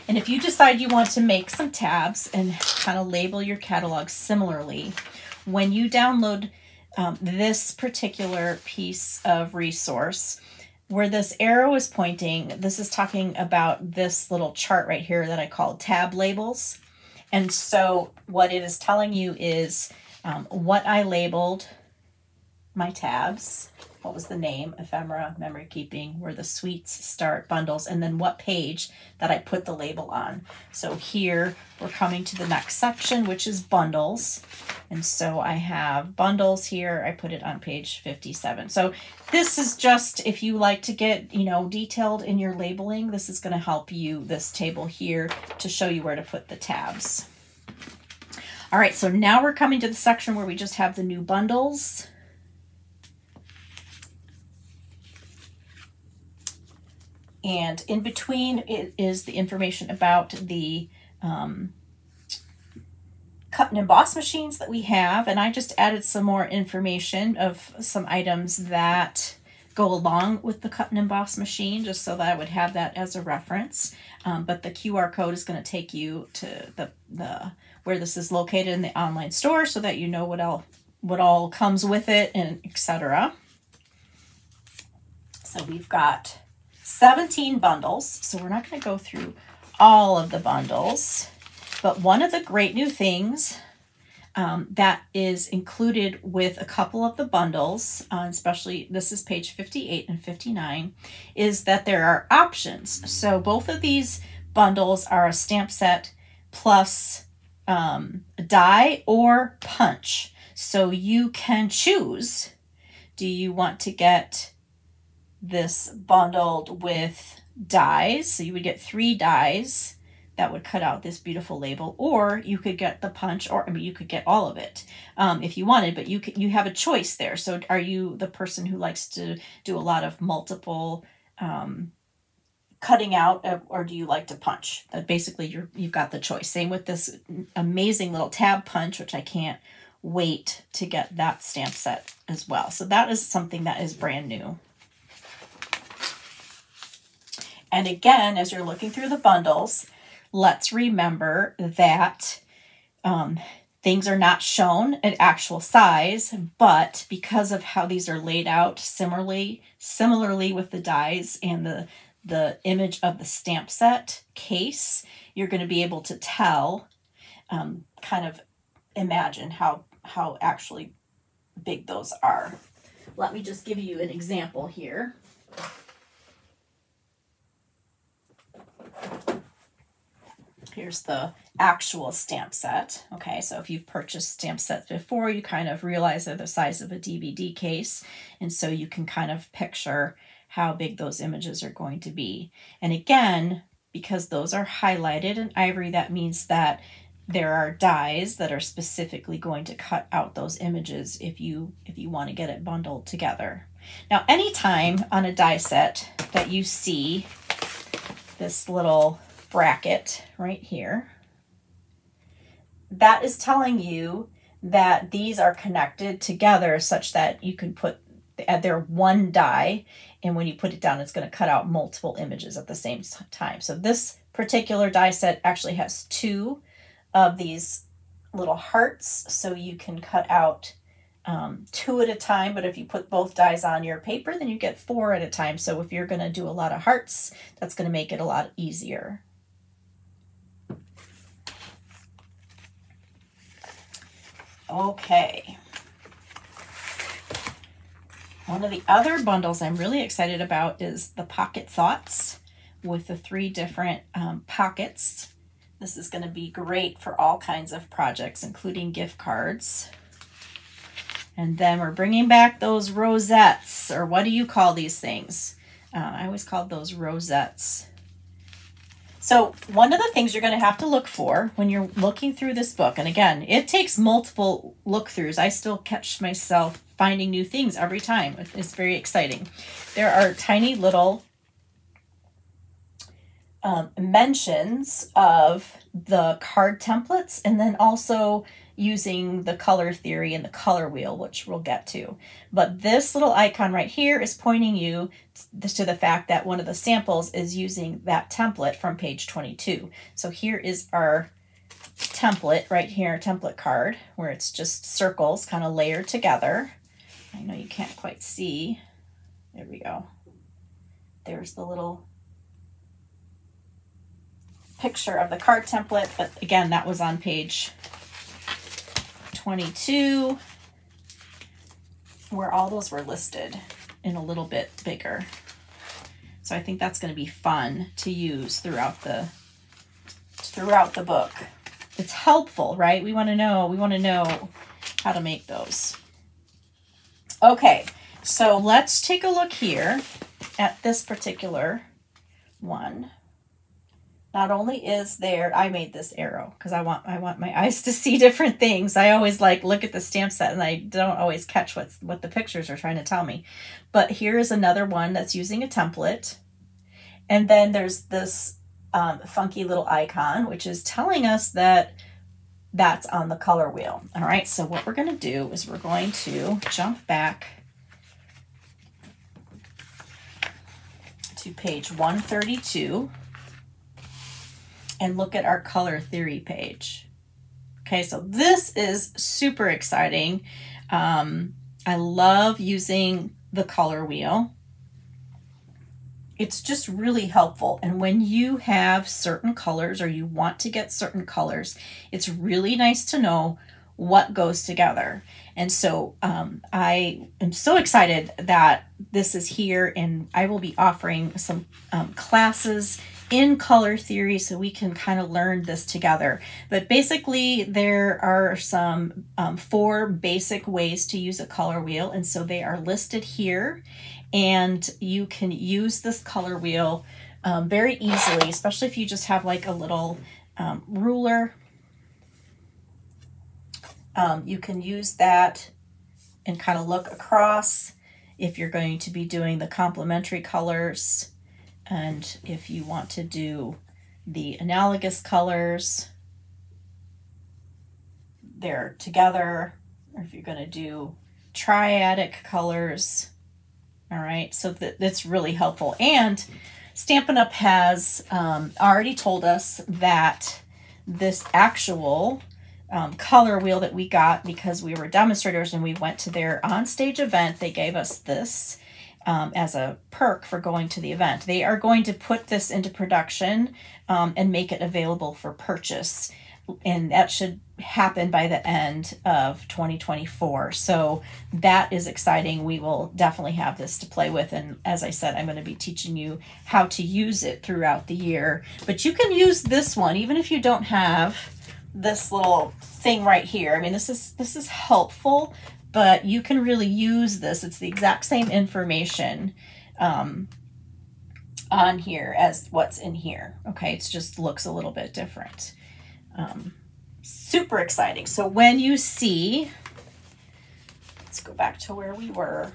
And if you decide you want to make some tabs and kind of label your catalog similarly, when you download this particular piece of resource, where this arrow is pointing, this is talking about this little chart right here that I call tab labels. And so what it is telling you is what I labeled my tabs. What was the name? Ephemera, memory keeping, where the sweets start, bundles, and then what page that I put the label on. So here we're coming to the next section, which is bundles. And so I have bundles here. I put it on page 57. So this is just, if you like to get, you know, detailed in your labeling, this is going to help you, this table here, to show you where to put the tabs. All right, so now we're coming to the section where we just have the new bundles. And in between it is the information about the cut and emboss machines that we have. And I just added some more information of some items that go along with the cut and emboss machine, just so that I would have that as a reference. But the QR code is going to take you to the where this is located in the online store, so that you know what all comes with it, and etc. So we've got 17 bundles, so we're not going to go through all of the bundles, but one of the great new things that is included with a couple of the bundles, especially this is page 58 and 59, is that there are options. So both of these bundles are a stamp set plus die or punch. So you can choose, do you want to get this bundled with dies? So you would get 3 dies that would cut out this beautiful label, or you could get the punch, or I mean, you could get all of it if you wanted, but you have a choice there. So are you the person who likes to do a lot of multiple cutting out, or do you like to punch? Basically, you've got the choice. Same with this amazing little tab punch, which I can't wait to get that stamp set as well. So that is something that is brand new. And again, as you're looking through the bundles, let's remember that things are not shown at actual size, but because of how these are laid out similarly with the dies and the image of the stamp set case, you're going to be able to tell, kind of imagine how actually big those are. Let me just give you an example here. Here's the actual stamp set. Okay, so if you've purchased stamp sets before, you kind of realize they're the size of a DVD case. And so you can kind of picture how big those images are going to be. And again, because those are highlighted in ivory, that means that there are dies that are specifically going to cut out those images if you want to get it bundled together. Now, anytime on a die set that you see this little bracket right here, that is telling you that these are connected together such that you can put they're one die, and when you put it down, it's going to cut out multiple images at the same time. So this particular die set actually has 2 of these little hearts, so you can cut out 2 at a time, but if you put both dies on your paper, then you get 4 at a time. So if you're going to do a lot of hearts, that's going to make it a lot easier. Okay. One of the other bundles I'm really excited about is the Pocket Thoughts with the 3 different pockets. This is going to be great for all kinds of projects, including gift cards. And then we're bringing back those rosettes, or what do you call these things? I always called those rosettes. So one of the things you're going to have to look for when you're looking through this book, and again, it takes multiple look-throughs. I still catch myself finding new things every time. It's very exciting. There are tiny little mentions of the card templates, and then also using the color theory and the color wheel, which we'll get to. But this little icon right here is pointing you to the fact that one of the samples is using that template from page 22. So here is our template right here, template card, where it's just circles kind of layered together. I know you can't quite see. There we go. There's the little picture of the card template, but again, that was on page 22, where all those were listed in a little bit bigger. So I think that's going to be fun to use throughout the book. It's helpful, right? We want to know how to make those. Okay, so let's take a look here at this particular one. Not only is there, I made this arrow because I want my eyes to see different things. I always like look at the stamp set and I don't always catch what the pictures are trying to tell me. But here is another one that's using a template. And then there's this funky little icon, which is telling us that that's on the color wheel. All right, so what we're going to do is we're going to jump back to page 132 and look at our color theory page. Okay, so this is super exciting. I love using the color wheel. It's just really helpful. And when you have certain colors or you want to get certain colors, it's really nice to know what goes together. And so I am so excited that this is here, and I will be offering some classes in color theory so we can kind of learn this together. But basically there are some 4 basic ways to use a color wheel, and so they are listed here, and you can use this color wheel very easily, especially if you just have like a little ruler. You can use that and kind of look across if you're going to be doing the complementary colors, and if you want to do the analogous colors, they're together, or if you're going to do triadic colors. All right, so that's really helpful. And Stampin' Up! Has already told us that this actual color wheel that we got, because we were demonstrators and we went to their on-stage event, they gave us this as a perk for going to the event. They are going to put this into production and make it available for purchase, and that should happen by the end of 2024. So that is exciting. We will definitely have this to play with, and as I said, I'm going to be teaching you how to use it throughout the year. But you can use this one even if you don't have this little thing right here. I mean, this is helpful, but you can really use this. It's the exact same information on here as what's in here. Okay, it just looks a little bit different. Super exciting. So when you see, let's go back to where we were.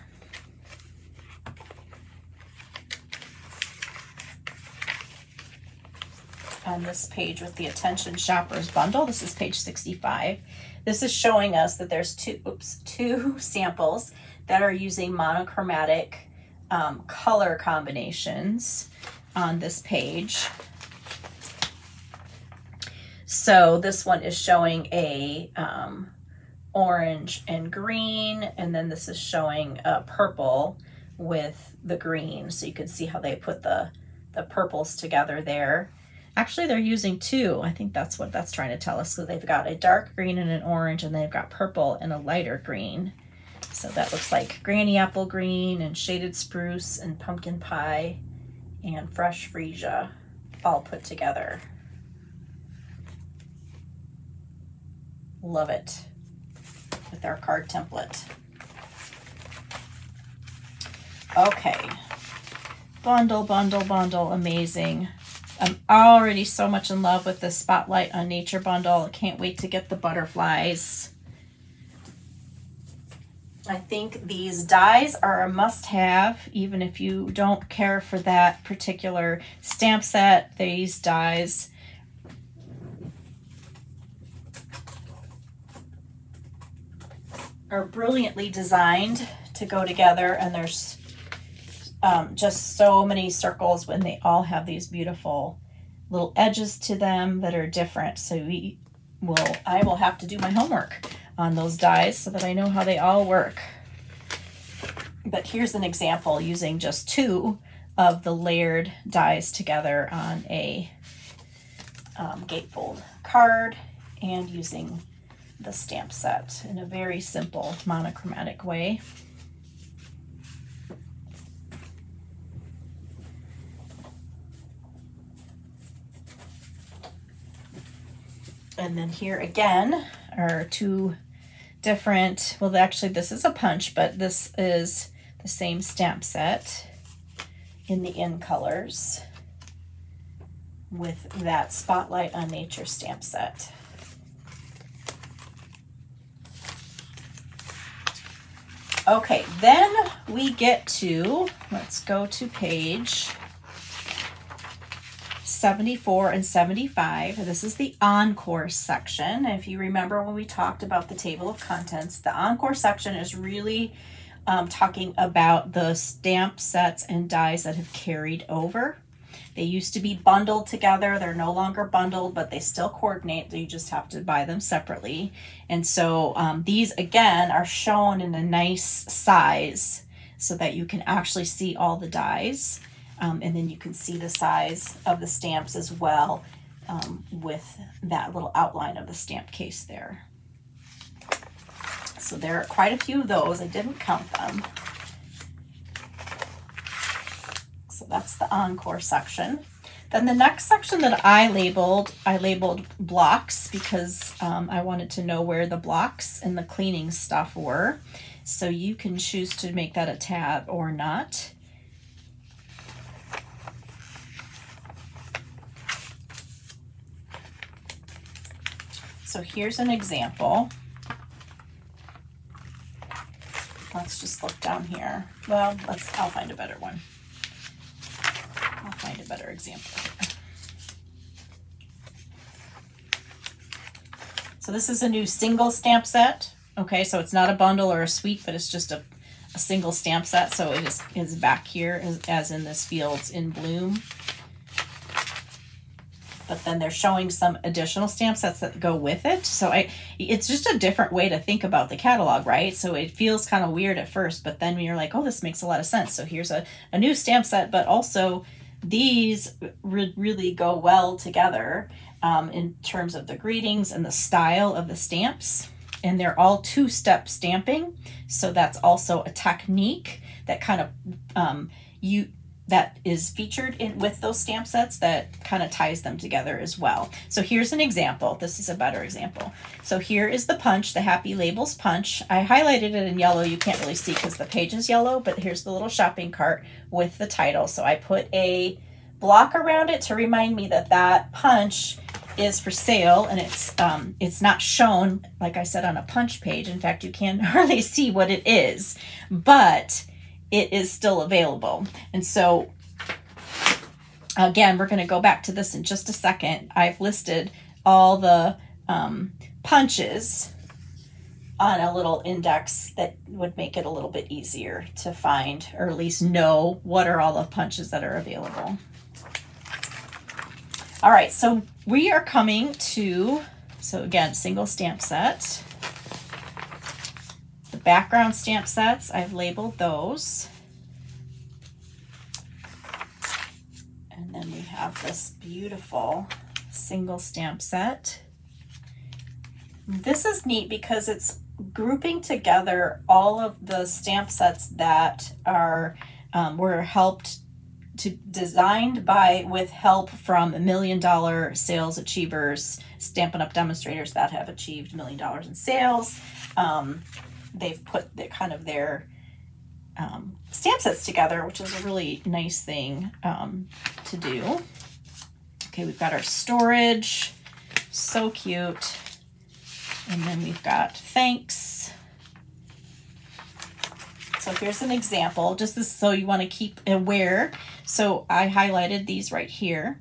On this page with the Attention Shoppers bundle, this is page 65. This is showing us that there's two samples that are using monochromatic color combinations on this page. So this one is showing a orange and green, and then this is showing a purple with the green. So you can see how they put the purples together there. Actually, they're using 2. I think that's what that's trying to tell us. So they've got a dark green and an orange, and they've got purple and a lighter green. So that looks like Granny Apple Green and Shaded Spruce and Pumpkin Pie and Fresh Freesia all put together. Love it with our card template. Okay. Bundle, bundle, bundle. Amazing. I'm already so much in love with the Spotlight on Nature bundle. I can't wait to get the butterflies. I think these dies are a must-have, even if you don't care for that particular stamp set. These dies are brilliantly designed to go together, and there's just so many circles when they all have these beautiful little edges to them that are different. So I will have to do my homework on those dies so that I know how they all work. But here's an example using just 2 of the layered dies together on a gatefold card and using the stamp set in a very simple monochromatic way. And then here again are 2 different, well actually this is a punch, but this is the same stamp set in the in colors with that Spotlight on Nature stamp set. Okay, then we get to, let's go to page 74 and 75. This is the Encore section. If you remember when we talked about the table of contents, the Encore section is really talking about the stamp sets and dies that have carried over. They used to be bundled together. They're no longer bundled, but they still coordinate. You just have to buy them separately. And so these, again, are shown in a nice size so that you can actually see all the dies. And then you can see the size of the stamps as well with that little outline of the stamp case there. So there are quite a few of those. I didn't count them. So that's the Encore section. Then the next section that I labeled blocks because I wanted to know where the blocks and the cleaning stuff were. So you can choose to make that a tab or not. So here's an example. Let's just look down here. Well, I'll find a better one. I'll find a better example here. So this is a new single stamp set. Okay, so it's not a bundle or a suite, but it's just a single stamp set. So it is back here as in this Fields in Bloom. But then they're showing some additional stamp sets that go with it. So it's just a different way to think about the catalog, right? So it feels kind of weird at first, but then you're like, oh, this makes a lot of sense. So here's a new stamp set, but also these really go well together in terms of the greetings and the style of the stamps. And they're all 2-step stamping. So that's also a technique that kind of that is featured with those stamp sets that kind of ties them together as well. So here's an example. This is a better example. So here is the punch, the Happy Labels punch. I highlighted it in yellow. You can't really see because the page is yellow, but here's the little shopping cart with the title. So I put a block around it to remind me that that punch is for sale, and it's not shown, like I said, on a punch page. In fact, you can hardly see what it is, but it is still available. And so again, we're going to go back to this in just a second. I've listed all the punches on a little index that would make it a little bit easier to find, or at least know what are all the punches that are available. All right, so we are coming to, so again, single stamp set. The background stamp sets, I've labeled those. And then we have this beautiful single stamp set. This is neat because it's grouping together all of the stamp sets that are were designed with help from $1 million sales achievers, Stampin' Up! Demonstrators that have achieved $1 million in sales. They've put their stamp sets together, which is a really nice thing to do. Okay, we've got our storage, so cute. And then we've got thanks. So here's an example, just this, so you want to keep aware. So I highlighted these right here.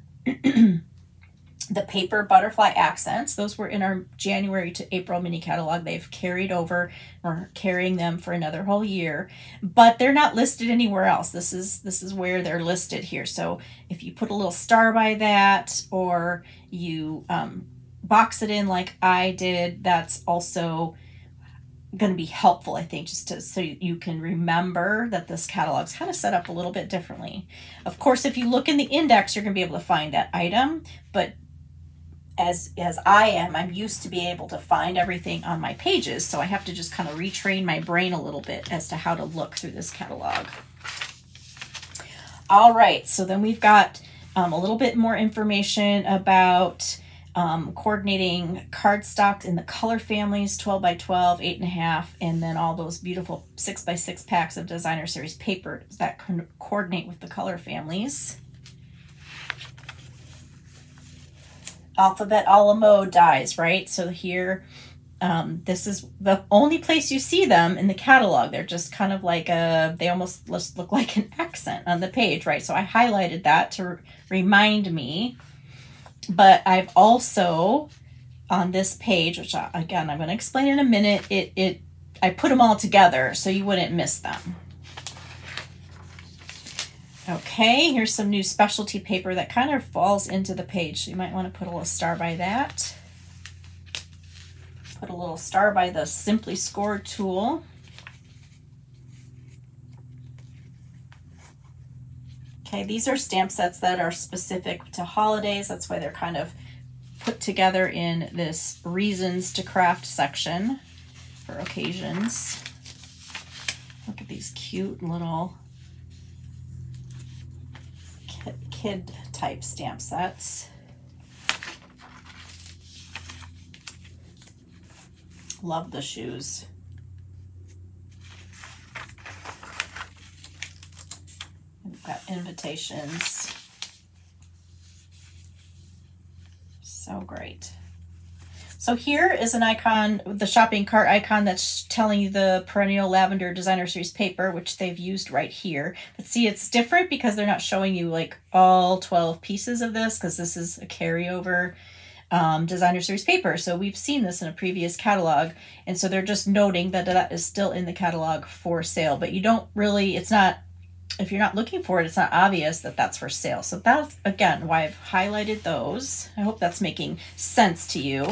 the paper butterfly accents. Those were in our January to April mini catalog. They've carried over. We're carrying them for another whole year, but they're not listed anywhere else. This is where they're listed here. So if you put a little star by that, or you box it in like I did, that's also going to be helpful, I think, just to, so you can remember that this catalog's kind of set up a little bit differently. Of course, if you look in the index, you're going to be able to find that item, but as I'm used to be able to find everything on my pages, so I have to just kind of retrain my brain a little bit as to how to look through this catalog. All right, so then we've got a little bit more information about coordinating cardstock in the color families, 12 by 12, 8.5, and then all those beautiful 6 by 6 packs of designer series paper that can coordinate with the color families. Alphabet a la mode dies, right? So here, this is the only place you see them in the catalog. They're just kind of like they almost look like an accent on the page, right? So I highlighted that to remind me. But I've also, on this page, which again, I'm going to explain in a minute, I put them all together so you wouldn't miss them. Okay, here's some new specialty paper that kind of falls into the page. So you might want to put a little star by that. Put a little star by the Simply Scored tool. Okay, these are stamp sets that are specific to holidays. That's why they're kind of put together in this Reasons to Craft section for occasions. Look at these cute little kid type stamp sets. Love the shoes. We've got invitations. So great. So here is an icon, the shopping cart icon that's telling you the Perennial Lavender Designer Series paper, which they've used right here. But see, it's different because they're not showing you like all 12 pieces of this, because this is a carryover Designer Series paper. So we've seen this in a previous catalog. And so they're just noting that that is still in the catalog for sale. But you don't really, it's not, if you're not looking for it, it's not obvious that that's for sale. So that's, again, why I've highlighted those. I hope that's making sense to you.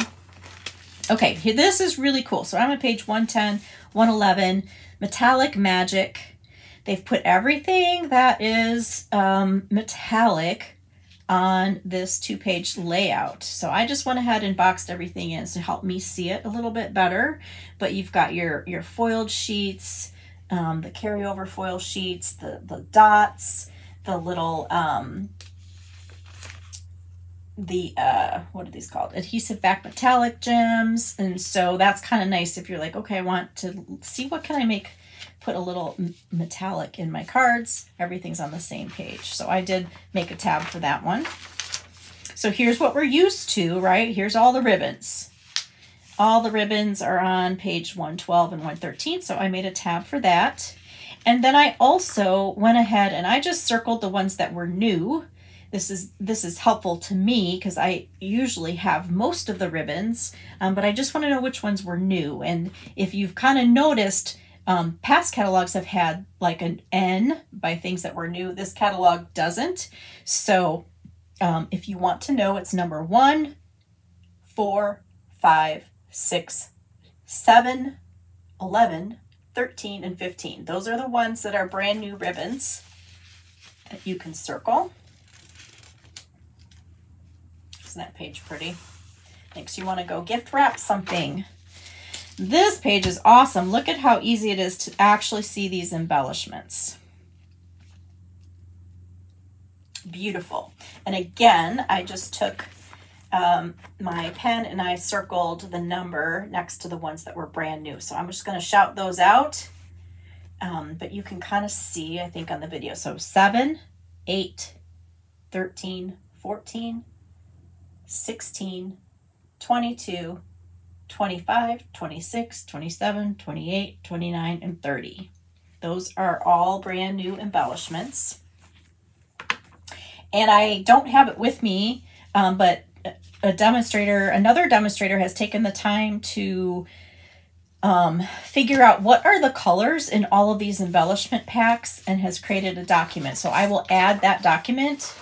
Okay, this is really cool. So I'm on page 110, 111, Metallic Magic. They've put everything that is metallic on this 2-page layout. So I just went ahead and boxed everything in to help me see it a little bit better. But you've got your foiled sheets, the carryover foil sheets, the dots, the little, what are these called? Adhesive back metallic gems. And so that's kind of nice if you're like, okay, I want to see what can I make, put a little metallic in my cards. Everything's on the same page. So I did make a tab for that one. So here's what we're used to, right? Here's all the ribbons. All the ribbons are on page 112 and 113. So I made a tab for that. And then I also went ahead and I just circled the ones that were new. This is helpful to me because I usually have most of the ribbons, but I just want to know which ones were new. And if you've kind of noticed, past catalogs have had like an N by things that were new. This catalog doesn't. So if you want to know, it's number 1, 4, 5, 6, 7, 11, 13, and 15. Those are the ones that are brand new ribbons that you can circle. Isn't that page pretty? Thanks. You want to go gift wrap something. This page is awesome. Look at how easy it is to actually see these embellishments. Beautiful. And again, I just took my pen and I circled the number next to the ones that were brand new. So I'm just going to shout those out. But you can kind of see, I think, on the video. So 7, 8, 13, 14, 16, 22, 25, 26, 27, 28, 29, and 30. Those are all brand new embellishments. And I don't have it with me, but another demonstrator has taken the time to figure out what are the colors in all of these embellishment packs and has created a document. So I will add that document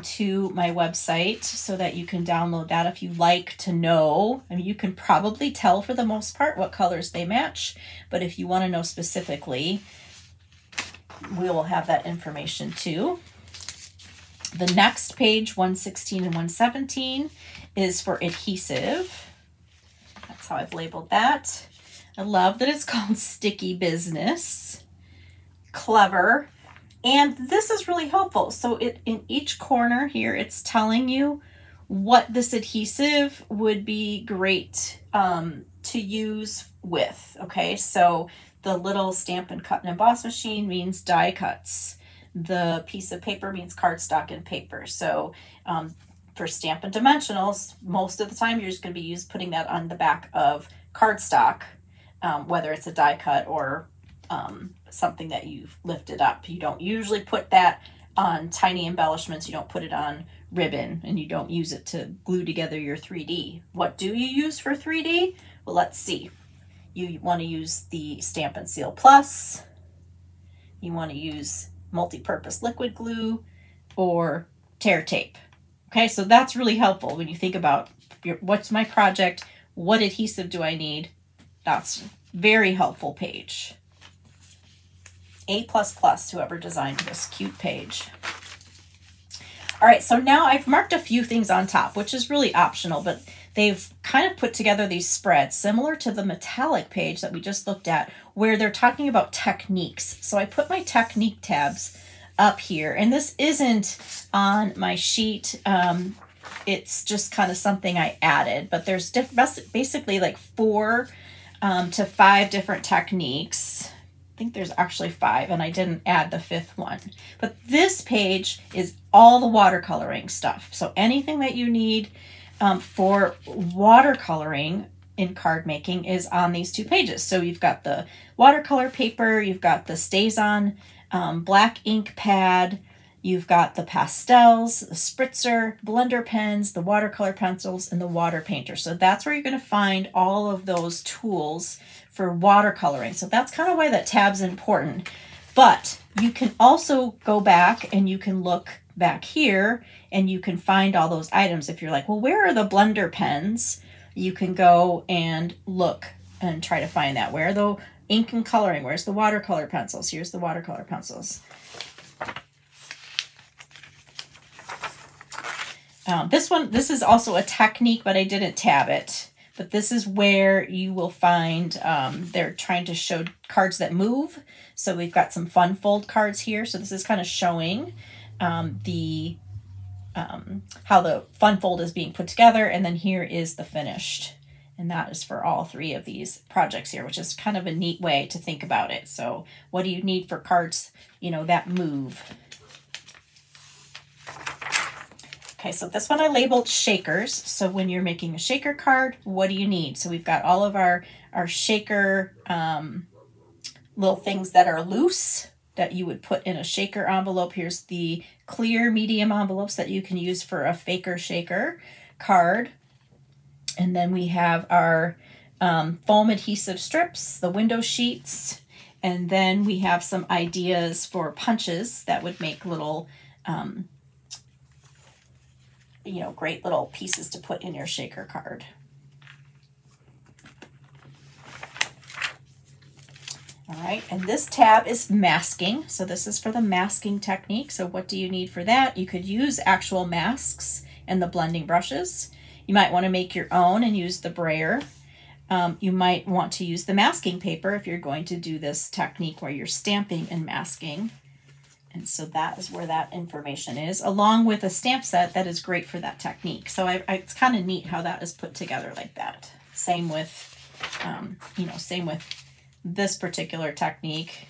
to my website so that you can download that if you like to know. I mean, you can probably tell for the most part what colors they match, but if you want to know specifically, we will have that information too. The next page, 116 and 117, is for adhesive. That's how I've labeled that. I love that it's called Sticky Business. Clever. And this is really helpful. So in each corner here, it's telling you what this adhesive would be great to use with. Okay, so the little Stampin' Cut and Emboss machine means die cuts. The piece of paper means cardstock and paper. So for Stampin' Dimensionals, most of the time you're just going to be putting that on the back of cardstock, whether it's a die cut or something that you've lifted up. You don't usually put that on tiny embellishments. You don't put it on ribbon, and you don't use it to glue together your 3D. What do you use for 3D? Well, let's see. You want to use the Stampin' Seal Plus. You want to use multi-purpose liquid glue or tear tape. Okay, so that's really helpful when you think about what's my project, what adhesive do I need? That's very helpful page. A++, whoever designed this cute page. All right, so now I've marked a few things on top, which is really optional, but they've kind of put together these spreads similar to the metallic page that we just looked at, where they're talking about techniques. So I put my technique tabs up here, and this isn't on my sheet. It's just kind of something I added, but there's basically like 4 to 5 different techniques. I think there's actually 5, and I didn't add the 5th one. But this page is all the watercoloring stuff. So anything that you need for watercoloring in card making is on these 2 pages. So you've got the watercolor paper, you've got the StazOn black ink pad, you've got the pastels, the spritzer, blender pens, the watercolor pencils, and the water painter. So that's where you're going to find all of those tools for watercoloring. So that's kind of why that tab's important. But you can also go back and you can look back here and you can find all those items. If you're like, well, where are the blender pens? You can go and look and try to find that. Where are the ink and coloring? Where's the watercolor pencils? Here's the watercolor pencils. This is also a technique, but I didn't tab it. But this is where you will find, they're trying to show cards that move. So we've got some fun fold cards here. So this is kind of showing how the fun fold is being put together. And then here is the finished. And that is for all 3 of these projects here, which is kind of a neat way to think about it. So what do you need for cards, that move? Okay, so this one I labeled shakers. So when you're making a shaker card, what do you need? So we've got all of our shaker little things that are loose that you would put in a shaker envelope. Here's the clear medium envelopes that you can use for a faker shaker card. And then we have our foam adhesive strips, the window sheets, and then we have some ideas for punches that would make little great little pieces to put in your shaker card. All right, and this tab is masking. So this is for the masking technique. So what do you need for that? You could use actual masks and the blending brushes. You might want to make your own and use the brayer. You might want to use the masking paper if you're going to do this technique where you're stamping and masking. And so that is where that information is, along with a stamp set that is great for that technique. So it's kind of neat how that is put together like that. Same with, same with this particular technique.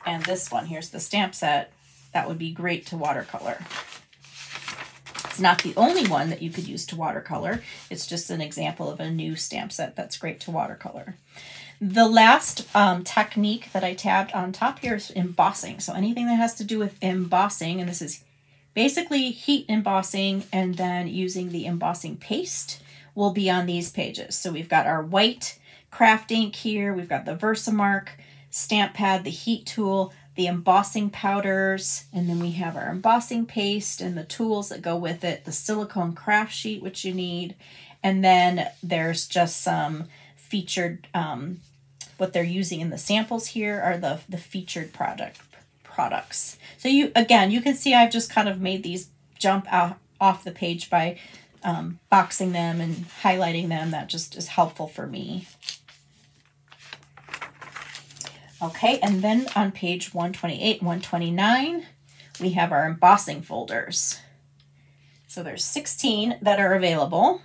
And this one, here's the stamp set. That would be great to watercolor. It's not the only one that you could use to watercolor. It's just an example of a new stamp set that's great to watercolor. The last technique that I tabbed on top here is embossing. So anything that has to do with embossing, and this is basically heat embossing and then using the embossing paste will be on these pages. So we've got our white craft ink here, we've got the Versamark stamp pad, the heat tool, the embossing powders, and then we have our embossing paste and the tools that go with it, the silicone craft sheet, which you need, and then there's just some featured, what they're using in the samples here are the featured products. So you can see I've just kind of made these jump out off the page by boxing them and highlighting them. That just is helpful for me. Okay, and then on page 128, 129, we have our embossing folders. So there's 16 that are available,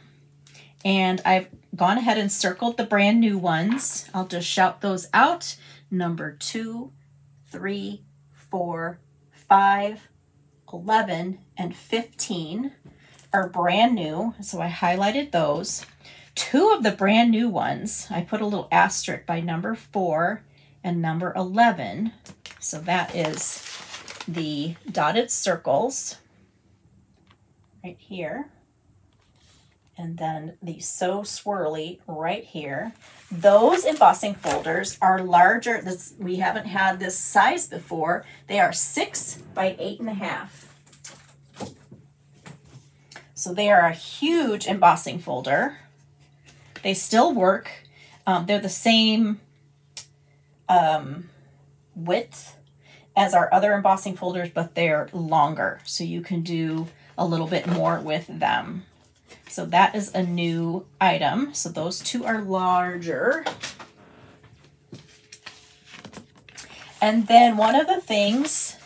and I've gone ahead and circled the brand new ones. I'll just shout those out. Number 2, 3, 4, 5, 11, and 15 are brand new, so I highlighted those. 2 of the brand new ones, I put a little asterisk by number 4 and number 11. So that is the dotted circles right here. And then the So Swirly right here. Those embossing folders are larger. We haven't had this size before. They are 6 by 8.5. So they are a huge embossing folder. They still work. They're the same width as our other embossing folders, but they're longer. So you can do a little bit more with them. So that is a new item. So those 2 are larger. And then one of the things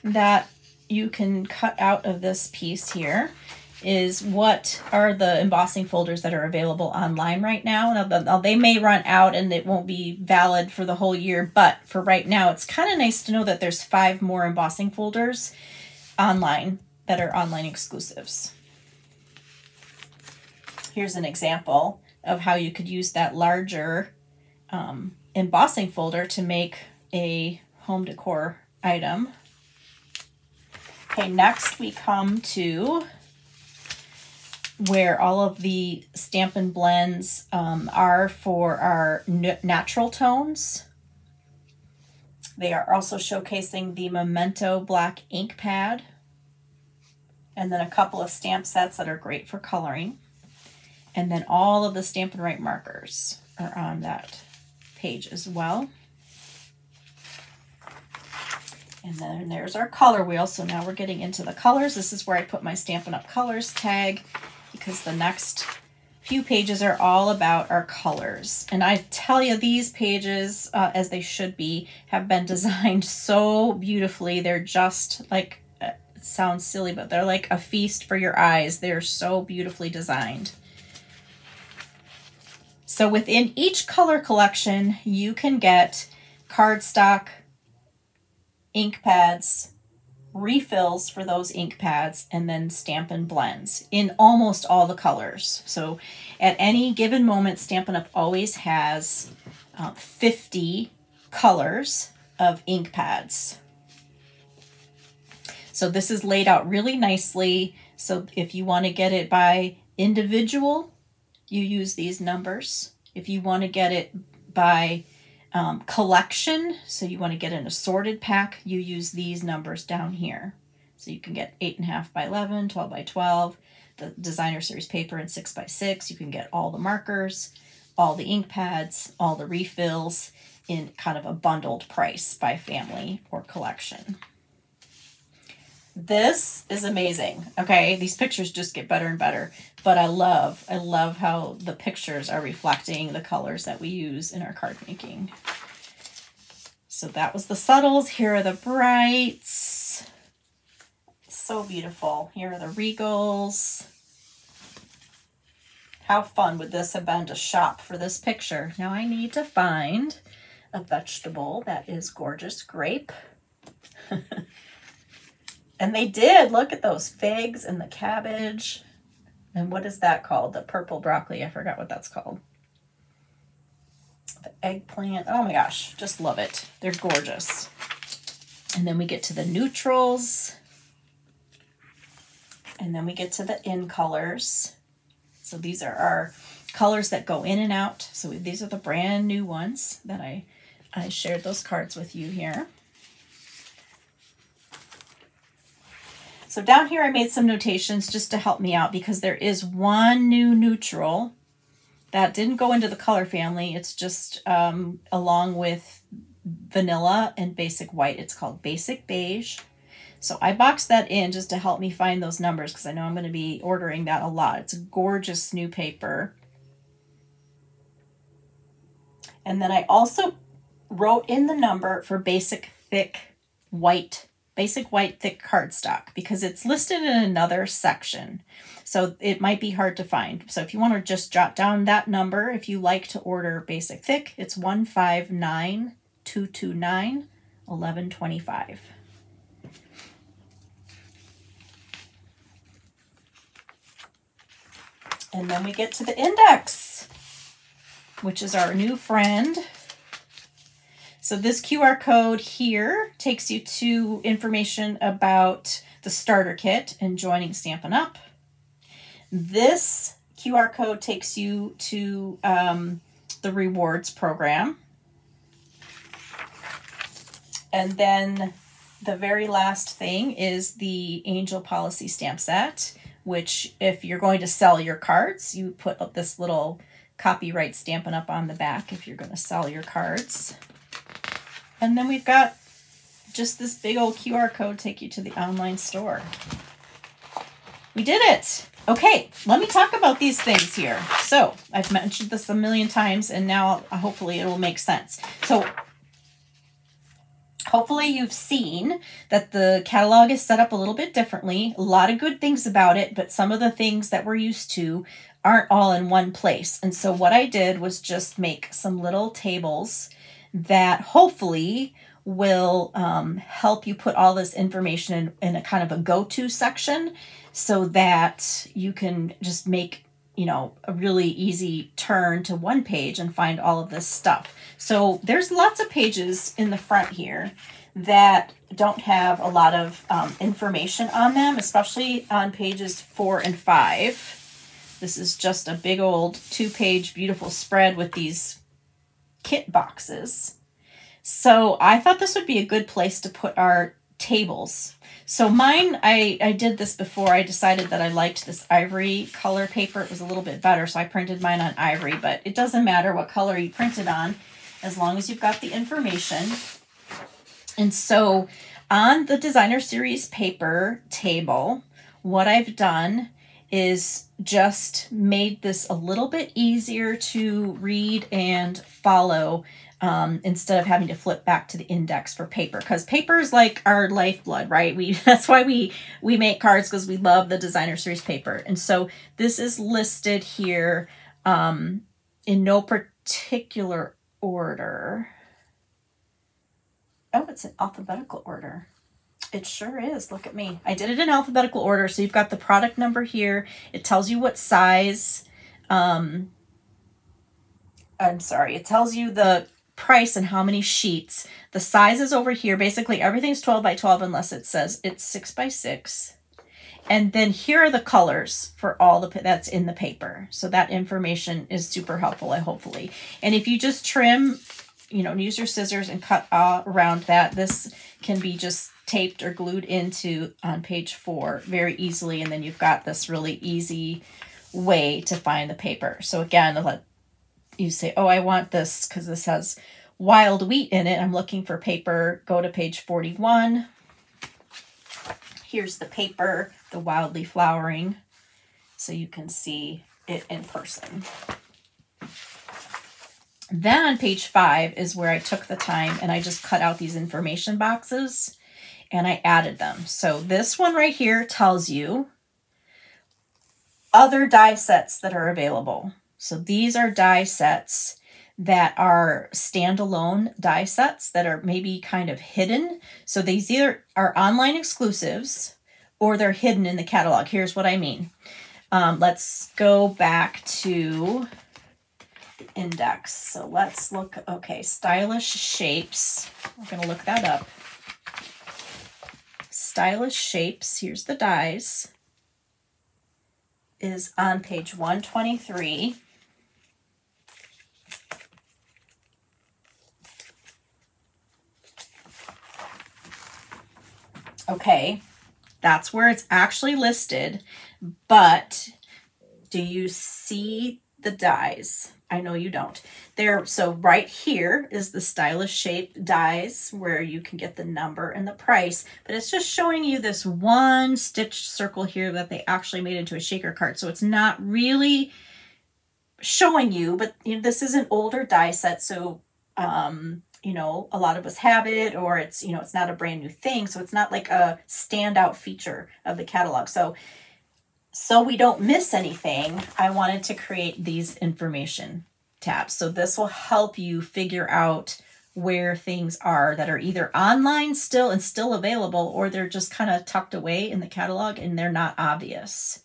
that you can cut out of this piece here is what are the embossing folders that are available online right now. Now, they may run out and it won't be valid for the whole year, but for right now, it's kind of nice to know that there's 5 more embossing folders online that are online exclusives. Here's an example of how you could use that larger embossing folder to make a home decor item. Okay, next we come to where all of the Stampin' blends are for our natural tones. They are also showcasing the Memento black ink pad, and then a couple of stamp sets that are great for coloring. And then all of the Stampin' Write markers are on that page as well. And then there's our color wheel. So now we're getting into the colors. This is where I put my Stampin' Up! Colors tag, because the next few pages are all about our colors. And I tell you, these pages, as they should be, have been designed so beautifully. They're just like, it sounds silly, but they're like a feast for your eyes. They're so beautifully designed. So within each color collection, you can get cardstock, ink pads, refills for those ink pads, and then Stampin' blends in almost all the colors. So at any given moment, Stampin' Up! Always has 50 colors of ink pads. So this is laid out really nicely. So if you want to get it by individual, you use these numbers. If you want to get it by collection, so you want to get an assorted pack, you use these numbers down here. So you can get 8.5 by 11, 12 by 12, the designer series paper in 6 by 6. You can get all the markers, all the ink pads, all the refills in kind of a bundled price by family or collection. This is amazing. Okay, these pictures just get better and better, but I love how the pictures are reflecting the colors that we use in our card making. So that was the subtles. Here are the brights. So beautiful. Here are the regals. How fun would this have been to shop for this picture? Now I need to find a vegetable that is gorgeous grape. And they did. Look at those figs and the cabbage. And what is that called? The purple broccoli. I forgot what that's called. The eggplant. Oh my gosh. Just love it. They're gorgeous. And then we get to the neutrals. And then we get to the in colors. So these are our colors that go in and out. So these are the brand new ones that I shared those cards with you here. So down here I made some notations just to help me out because there is one new neutral that didn't go into the color family. It's just along with vanilla and basic white. It's called Basic Beige. So I boxed that in just to help me find those numbers because I know I'm going to be ordering that a lot. It's a gorgeous new paper. And then I also wrote in the number for basic white thick cardstock because it's listed in another section. So it might be hard to find. So if you want to just jot down that number, if you like to order basic thick, it's 159-229-1125. And then we get to the index, which is our new friend. So this QR code here takes you to information about the starter kit and joining Stampin' Up. This QR code takes you to the rewards program. And then the very last thing is the Angel Policy stamp set, which if you're going to sell your cards, you put up this little copyright Stampin' Up on the back if you're going to sell your cards. And then we've got just this big old QR code take you to the online store. We did it. Okay, let me talk about these things here. So I've mentioned this a million times and now hopefully it will make sense. So hopefully you've seen that the catalog is set up a little bit differently. A lot of good things about it, but some of the things that we're used to aren't all in one place. And so what I did was just make some little tables that hopefully will help you put all this information in a kind of a go-to section so that you can just make, you know, a really easy turn to one page and find all of this stuff. So there's lots of pages in the front here that don't have a lot of information on them, especially on pages 4 and 5. This is just a big old 2-page beautiful spread with these kit boxes. So I thought this would be a good place to put our tables. So mine, I did this before. I decided that I liked this ivory color paper. It was a little bit better, so I printed mine on ivory, but it doesn't matter what color you print it on as long as you've got the information. And so on the Designer Series paper table, what I've done is just made this a little bit easier to read and follow instead of having to flip back to the index for paper, because paper is like our lifeblood, right? That's why we make cards, because we love the Designer Series paper. And so this is listed here in no particular order. Oh, it's in alphabetical order. It sure is. Look at me. I did it in alphabetical order. So you've got the product number here. It tells you what size. I'm sorry. It tells you the price and how many sheets. The size is over here. Basically, everything's 12 by 12 unless it says it's 6 by 6. And then here are the colors for all that's in the paper. So that information is super helpful, hopefully. And if you just trim, you know, use your scissors and cut around that, this can be just taped or glued into on page 4 very easily. And then you've got this really easy way to find the paper. So again, let you say, oh, I want this because this has wild wheat in it. I'm looking for paper. Go to page 41. Here's the paper, the wildly flowering, so you can see it in person. Then on page 5 is where I took the time and I just cut out these information boxes and I added them. So this one right here tells you other die sets that are available. So these are die sets that are standalone die sets that are maybe kind of hidden. So these either are online exclusives or they're hidden in the catalog. Here's what I mean. Let's go back to the index. So let's look, okay, stylish shapes. I'm gonna look that up. Stylish shapes, here's the dies. is on page 123. Okay, that's where it's actually listed, but do you see the dies? I know you don't. So right here is the stylish shape dies where you can get the number and the price, but it's just showing you this one stitched circle here that they actually made into a shaker card. So it's not really showing you, but you know, this is an older die set. So, you know, a lot of us have it, or it's, you know, it's not a brand new thing. So it's not like a standout feature of the catalog. So we don't miss anything, I wanted to create these information tabs. So this will help you figure out where things are that are either online still and still available, or they're just kind of tucked away in the catalog and they're not obvious.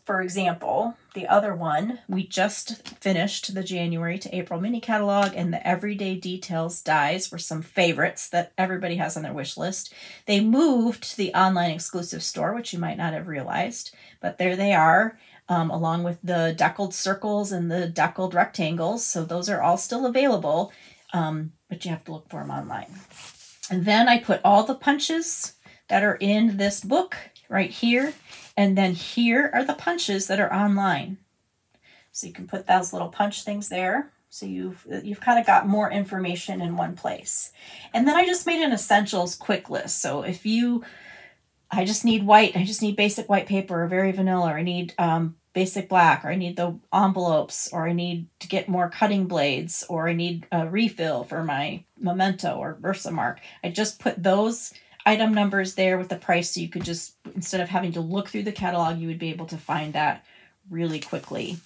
For example, the other one, we just finished the January to April mini catalog, and the Everyday Details dies were some favorites that everybody has on their wish list. They moved to the online exclusive store, which you might not have realized, but there they are, along with the deckled circles and the deckled rectangles. So those are all still available, but you have to look for them online. And then I put all the punches that are in this book right here. And then here are the punches that are online. So you can put those little punch things there. So you've kind of got more information in one place. And then I just made an essentials quick list. So if I just need white, I just need basic white paper, or very vanilla, or I need basic black, or I need the envelopes, or I need to get more cutting blades, or I need a refill for my Memento or Versamark. I just put those item numbers there with the price, so you could just, instead of having to look through the catalog, you would be able to find that really quickly.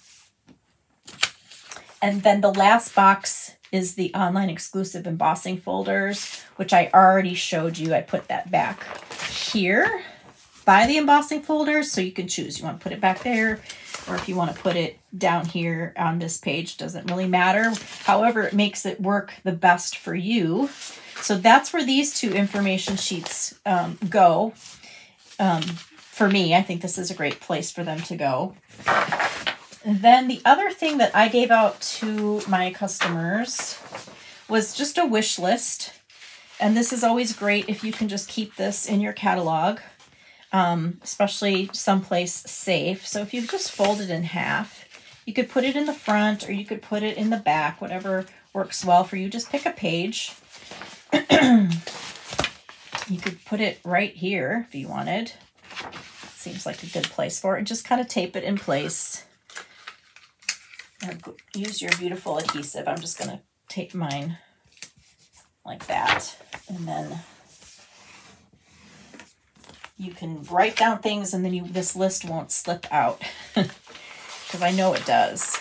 And then the last box is the online exclusive embossing folders, which I already showed you. I put that back here by the embossing folders, so you can choose. You want to put it back there, or if you want to put it down here on this page, doesn't really matter. However, it makes it work the best for you. So that's where these two information sheets go. For me, I think this is a great place for them to go. And then the other thing that I gave out to my customers was just a wish list. And this is always great if you can just keep this in your catalog, especially someplace safe. So if you just fold it in half, you could put it in the front or you could put it in the back, whatever works well for you. Just pick a page. You could put it right here if you wanted. Seems like a good place for it. And just kind of tape it in place. Use your beautiful adhesive. I'm just going to tape mine like that. And then you can write down things, and then this list won't slip out because I know it does.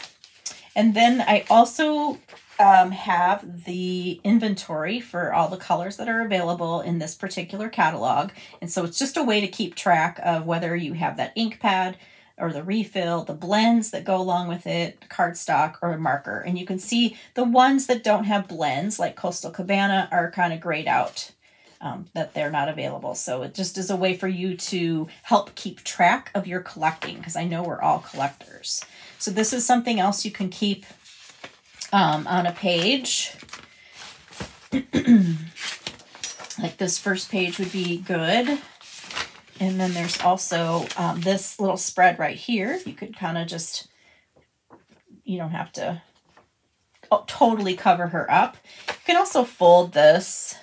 And then I also have the inventory for all the colors that are available in this particular catalog. And so it's just a way to keep track of whether you have that ink pad or the refill, the blends that go along with it, cardstock, or a marker. And you can see the ones that don't have blends, like Coastal Cabana, are kind of grayed out, that they're not available. So it just is a way for you to help keep track of your collecting, because I know we're all collectors. So this is something else you can keep on a page. Like this first page would be good. And then there's also this little spread right here. You could kind of just, you don't have to totally cover her up. You can also fold this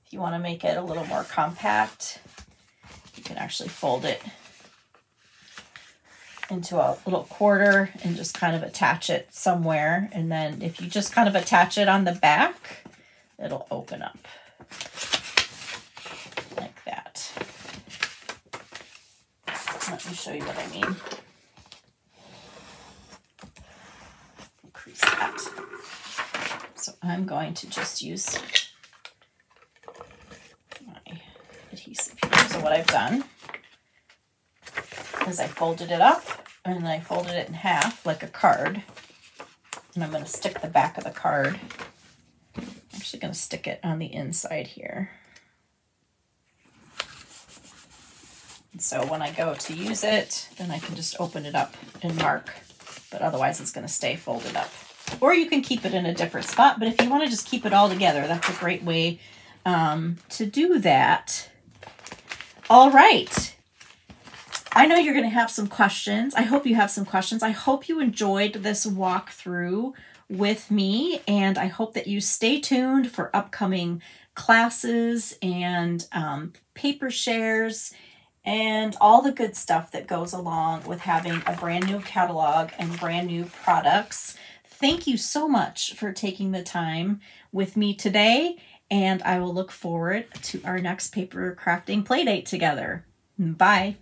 if you want to make it a little more compact. You can actually fold it into a little quarter and just kind of attach it somewhere. And then if you just kind of attach it on the back, it'll open up like that. Let me show you what I mean. Increase that. So I'm going to just use my adhesive here. So what I've done is I folded it up and I folded it in half like a card. And I'm going to stick the back of the card. I'm actually going to stick it on the inside here. So when I go to use it, then I can just open it up and mark, but otherwise it's going to stay folded up. Or you can keep it in a different spot, but if you want to just keep it all together, that's a great way to do that. All right. I know you're going to have some questions. I hope you have some questions. I hope you enjoyed this walkthrough with me, and I hope that you stay tuned for upcoming classes and paper shares and all the good stuff that goes along with having a brand new catalog and brand new products. Thank you so much for taking the time with me today, and I will look forward to our next paper crafting playdate together. Bye.